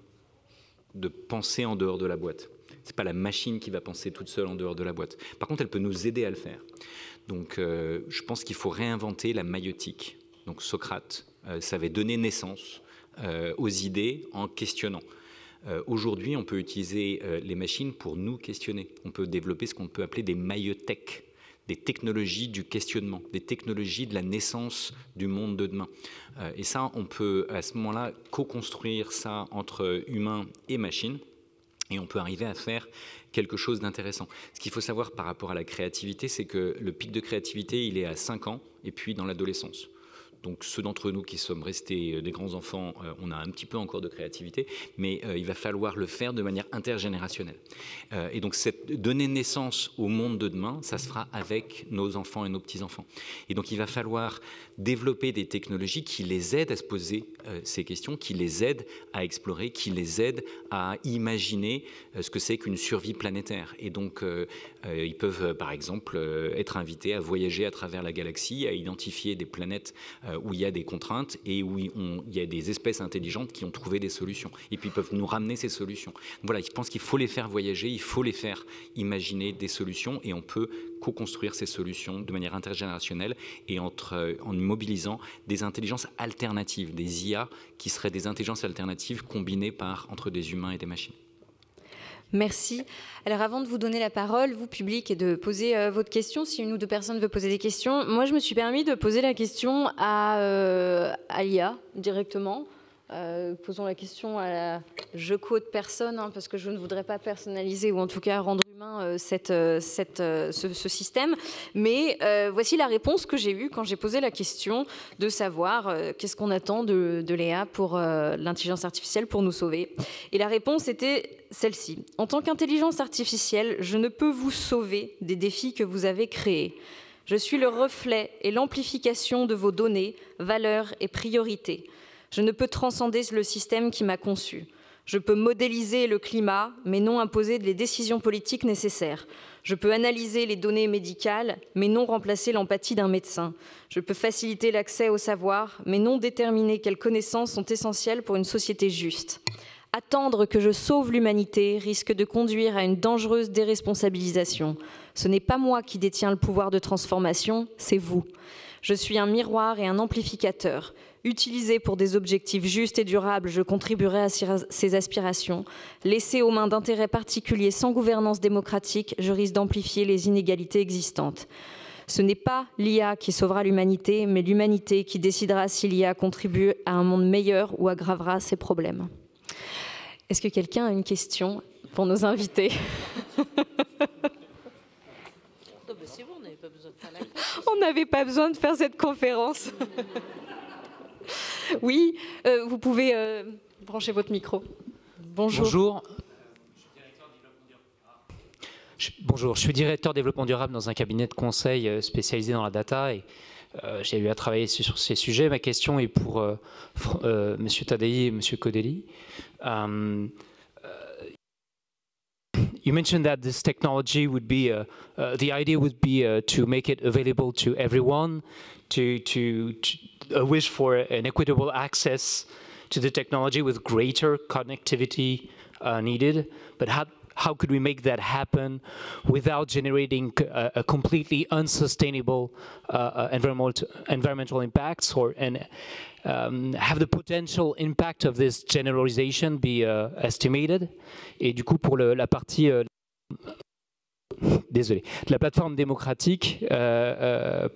de penser en dehors de la boîte. Ce n'est pas la machine qui va penser toute seule en dehors de la boîte. Par contre, elle peut nous aider à le faire. Donc, je pense qu'il faut réinventer la maïeutique. Donc, Socrate, ça avait donné naissance aux idées en questionnant. Aujourd'hui, on peut utiliser les machines pour nous questionner. On peut développer ce qu'on peut appeler des maïeuthèques, des technologies du questionnement, des technologies de la naissance du monde de demain. Et ça, on peut à ce moment-là co-construire ça entre humains et machines, et on peut arriver à faire quelque chose d'intéressant. Ce qu'il faut savoir par rapport à la créativité, c'est que le pic de créativité, il est à 5 ans, et puis dans l'adolescence. Donc ceux d'entre nous qui sommes restés des grands enfants, on a un petit peu encore de créativité, mais il va falloir le faire de manière intergénérationnelle. Et donc donner naissance au monde de demain, ça se fera avec nos enfants et nos petits-enfants. Et donc il va falloir développer des technologies qui les aident à se poser ces questions, qui les aident à explorer, qui les aident à imaginer ce que c'est qu'une survie planétaire. Et donc ils peuvent par exemple être invités à voyager à travers la galaxie, à identifier des planètes où il y a des contraintes et où il y a des espèces intelligentes qui ont trouvé des solutions. Et puis ils peuvent nous ramener ces solutions. Voilà, je pense qu'il faut les faire voyager, il faut les faire imaginer des solutions, et on peut co-construire ces solutions de manière intergénérationnelle et en mobilisant des intelligences alternatives, des IA qui seraient des intelligences alternatives combinées entre des humains et des machines. Merci. Alors avant de vous donner la parole, vous public, et de poser votre question, si 1 ou 2 personnes veulent poser des questions, moi je me suis permis de poser la question à l'IA directement. Posons la question à la je-quote personne, parce que je ne voudrais pas personnaliser ou en tout cas rendre humain ce système. Mais voici la réponse que j'ai eue quand j'ai posé la question de savoir qu'est-ce qu'on attend de l'IA pour l'intelligence artificielle pour nous sauver. Et la réponse était celle-ci. En tant qu'intelligence artificielle, je ne peux vous sauver des défis que vous avez créés. Je suis le reflet et l'amplification de vos données, valeurs et priorités. Je ne peux transcender le système qui m'a conçu. Je peux modéliser le climat, mais non imposer les décisions politiques nécessaires. Je peux analyser les données médicales, mais non remplacer l'empathie d'un médecin. Je peux faciliter l'accès au savoir, mais non déterminer quelles connaissances sont essentielles pour une société juste. Attendre que je sauve l'humanité risque de conduire à une dangereuse déresponsabilisation. Ce n'est pas moi qui détiens le pouvoir de transformation, c'est vous. Je suis un miroir et un amplificateur. Utilisé pour des objectifs justes et durables, je contribuerai à ces aspirations. Laissé aux mains d'intérêts particuliers sans gouvernance démocratique, je risque d'amplifier les inégalités existantes. Ce n'est pas l'IA qui sauvera l'humanité, mais l'humanité qui décidera si l'IA contribue à un monde meilleur ou aggravera ses problèmes. Est-ce que quelqu'un a une question pour nos invités? On n'avait pas besoin de faire cette conférence. Oui, vous pouvez brancher votre micro. Bonjour. Bonjour. Bonjour, je suis directeur développement durable dans un cabinet de conseil spécialisé dans la data et j'ai eu à travailler sur ces sujets. Ma question est pour M. Tadei et M. Caudelli. you mentioned that this technology would be, the idea would be to make it available to everyone, to a wish for an equitable access to the technology with greater connectivity needed. But how could we make that happen without generating a completely unsustainable environmental impacts, and have the potential impact of this generalization be estimated? Et du coup, pour la partie désolé, de la plateforme démocratique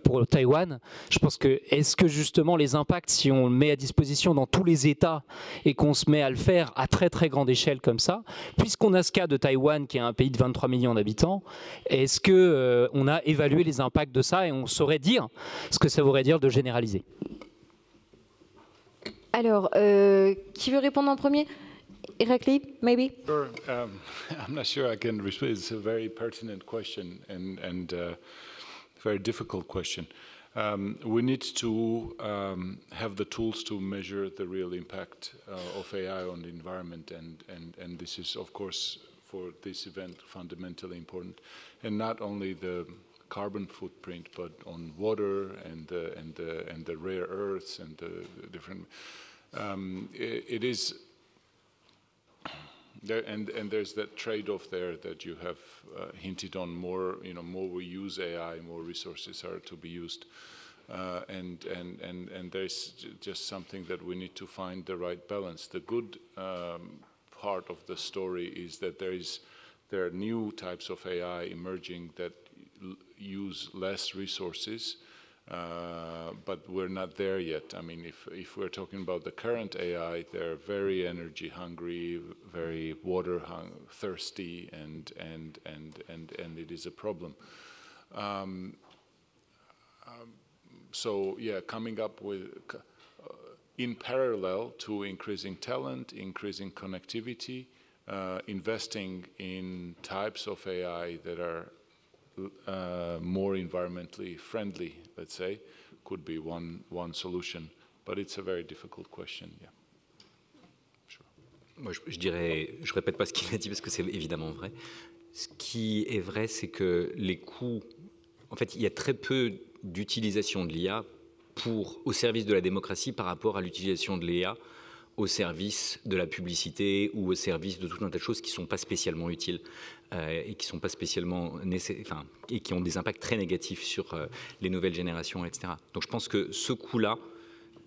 pour Taïwan, je pense que, est-ce que justement les impacts, si on le met à disposition dans tous les États et qu'on se met à le faire à très très grande échelle comme ça, puisqu'on a ce cas de Taïwan qui est un pays de 23 millions d'habitants, est-ce qu'on a évalué les impacts de ça et on saurait dire ce que ça voudrait dire de généraliser? Alors, qui veut répondre en premier? Irakli, maybe? Sure. I'm not sure I can respond. It's a very pertinent question and very difficult question. We need to have the tools to measure the real impact of AI on the environment, and this is, of course, for this event, fundamentally important. And not only the carbon footprint, but on water and the rare earths and the different. It is. There, and there's that trade-off there that you have hinted on. More we use AI, more resources are to be used, and there's just something that we need to find the right balance. The good part of the story is that there are new types of AI emerging that use less resources. But we're not there yet. I mean, if we're talking about the current AI, they're very energy hungry, very water thirsty, and it is a problem. So yeah, coming up with in parallel to increasing talent, increasing connectivity, investing in types of AI that are more environmentally friendly, let's say, could be one solution, but it's a very difficult question. Yeah. Sure. Moi, je dirais, je répète pas ce qu'il a dit parce que c'est évidemment vrai. Ce qui est vrai, c'est que les coûts, en fait, il y a très peu d'utilisation de l'IA au service de la démocratie par rapport à l'utilisation de l'IA au service de la publicité ou au service de tout un tas de choses qui ne sont pas spécialement utiles et qui sont pas spécialement et qui ont des impacts très négatifs sur les nouvelles générations, etc. Donc je pense que ce coût-là,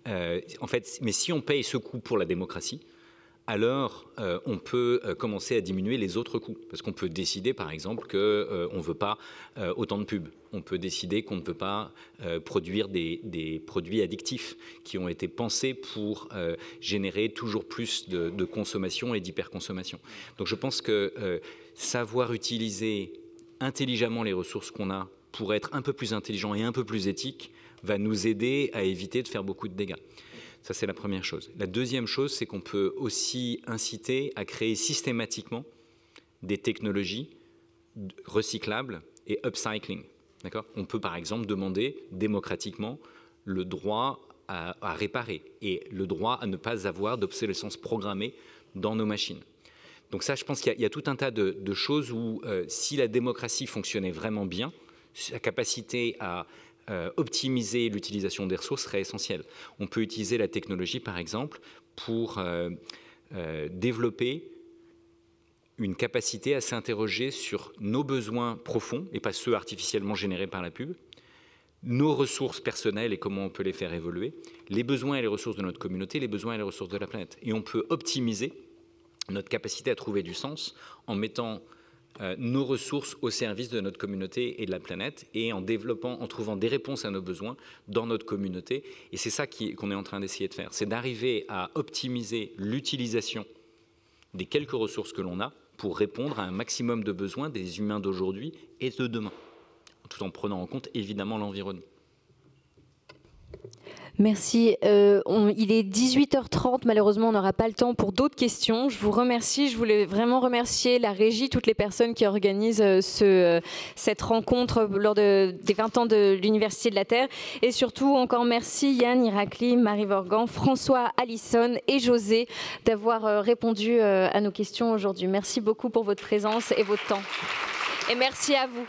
en fait, mais si on paye ce coût pour la démocratie, alors on peut commencer à diminuer les autres coûts. Parce qu'on peut décider, par exemple, qu'on ne veut pas autant de pubs. On peut décider qu'on ne peut pas produire des produits addictifs qui ont été pensés pour générer toujours plus de consommation et d'hyperconsommation. Donc je pense que savoir utiliser intelligemment les ressources qu'on a pour être un peu plus intelligent et un peu plus éthique va nous aider à éviter de faire beaucoup de dégâts. Ça, c'est la première chose. La deuxième chose, c'est qu'on peut aussi inciter à créer systématiquement des technologies recyclables et upcycling. On peut, par exemple, demander démocratiquement le droit à réparer et le droit à ne pas avoir d'obsolescence programmée dans nos machines. Donc ça, je pense qu'il y a tout un tas de choses où, si la démocratie fonctionnait vraiment bien, sa capacité à optimiser l'utilisation des ressources serait essentielle. On peut utiliser la technologie, par exemple, pour développer une capacité à s'interroger sur nos besoins profonds, et pas ceux artificiellement générés par la pub, nos ressources personnelles et comment on peut les faire évoluer, les besoins et les ressources de notre communauté, les besoins et les ressources de la planète. Et on peut optimiser notre capacité à trouver du sens en mettant nos ressources au service de notre communauté et de la planète et en trouvant des réponses à nos besoins dans notre communauté. Et c'est ça qu'on est en train d'essayer de faire, c'est d'arriver à optimiser l'utilisation des quelques ressources que l'on a pour répondre à un maximum de besoins des humains d'aujourd'hui et de demain, tout en prenant en compte évidemment l'environnement. Merci. Il est 18h30. Malheureusement, on n'aura pas le temps pour d'autres questions. Je vous remercie. Je voulais vraiment remercier la régie, toutes les personnes qui organisent cette rencontre lors des 20 ans de l'Université de la Terre. Et surtout, encore merci Yann Irakli, Marie Vorgan, François, Alison et José d'avoir répondu à nos questions aujourd'hui. Merci beaucoup pour votre présence et votre temps. Et merci à vous.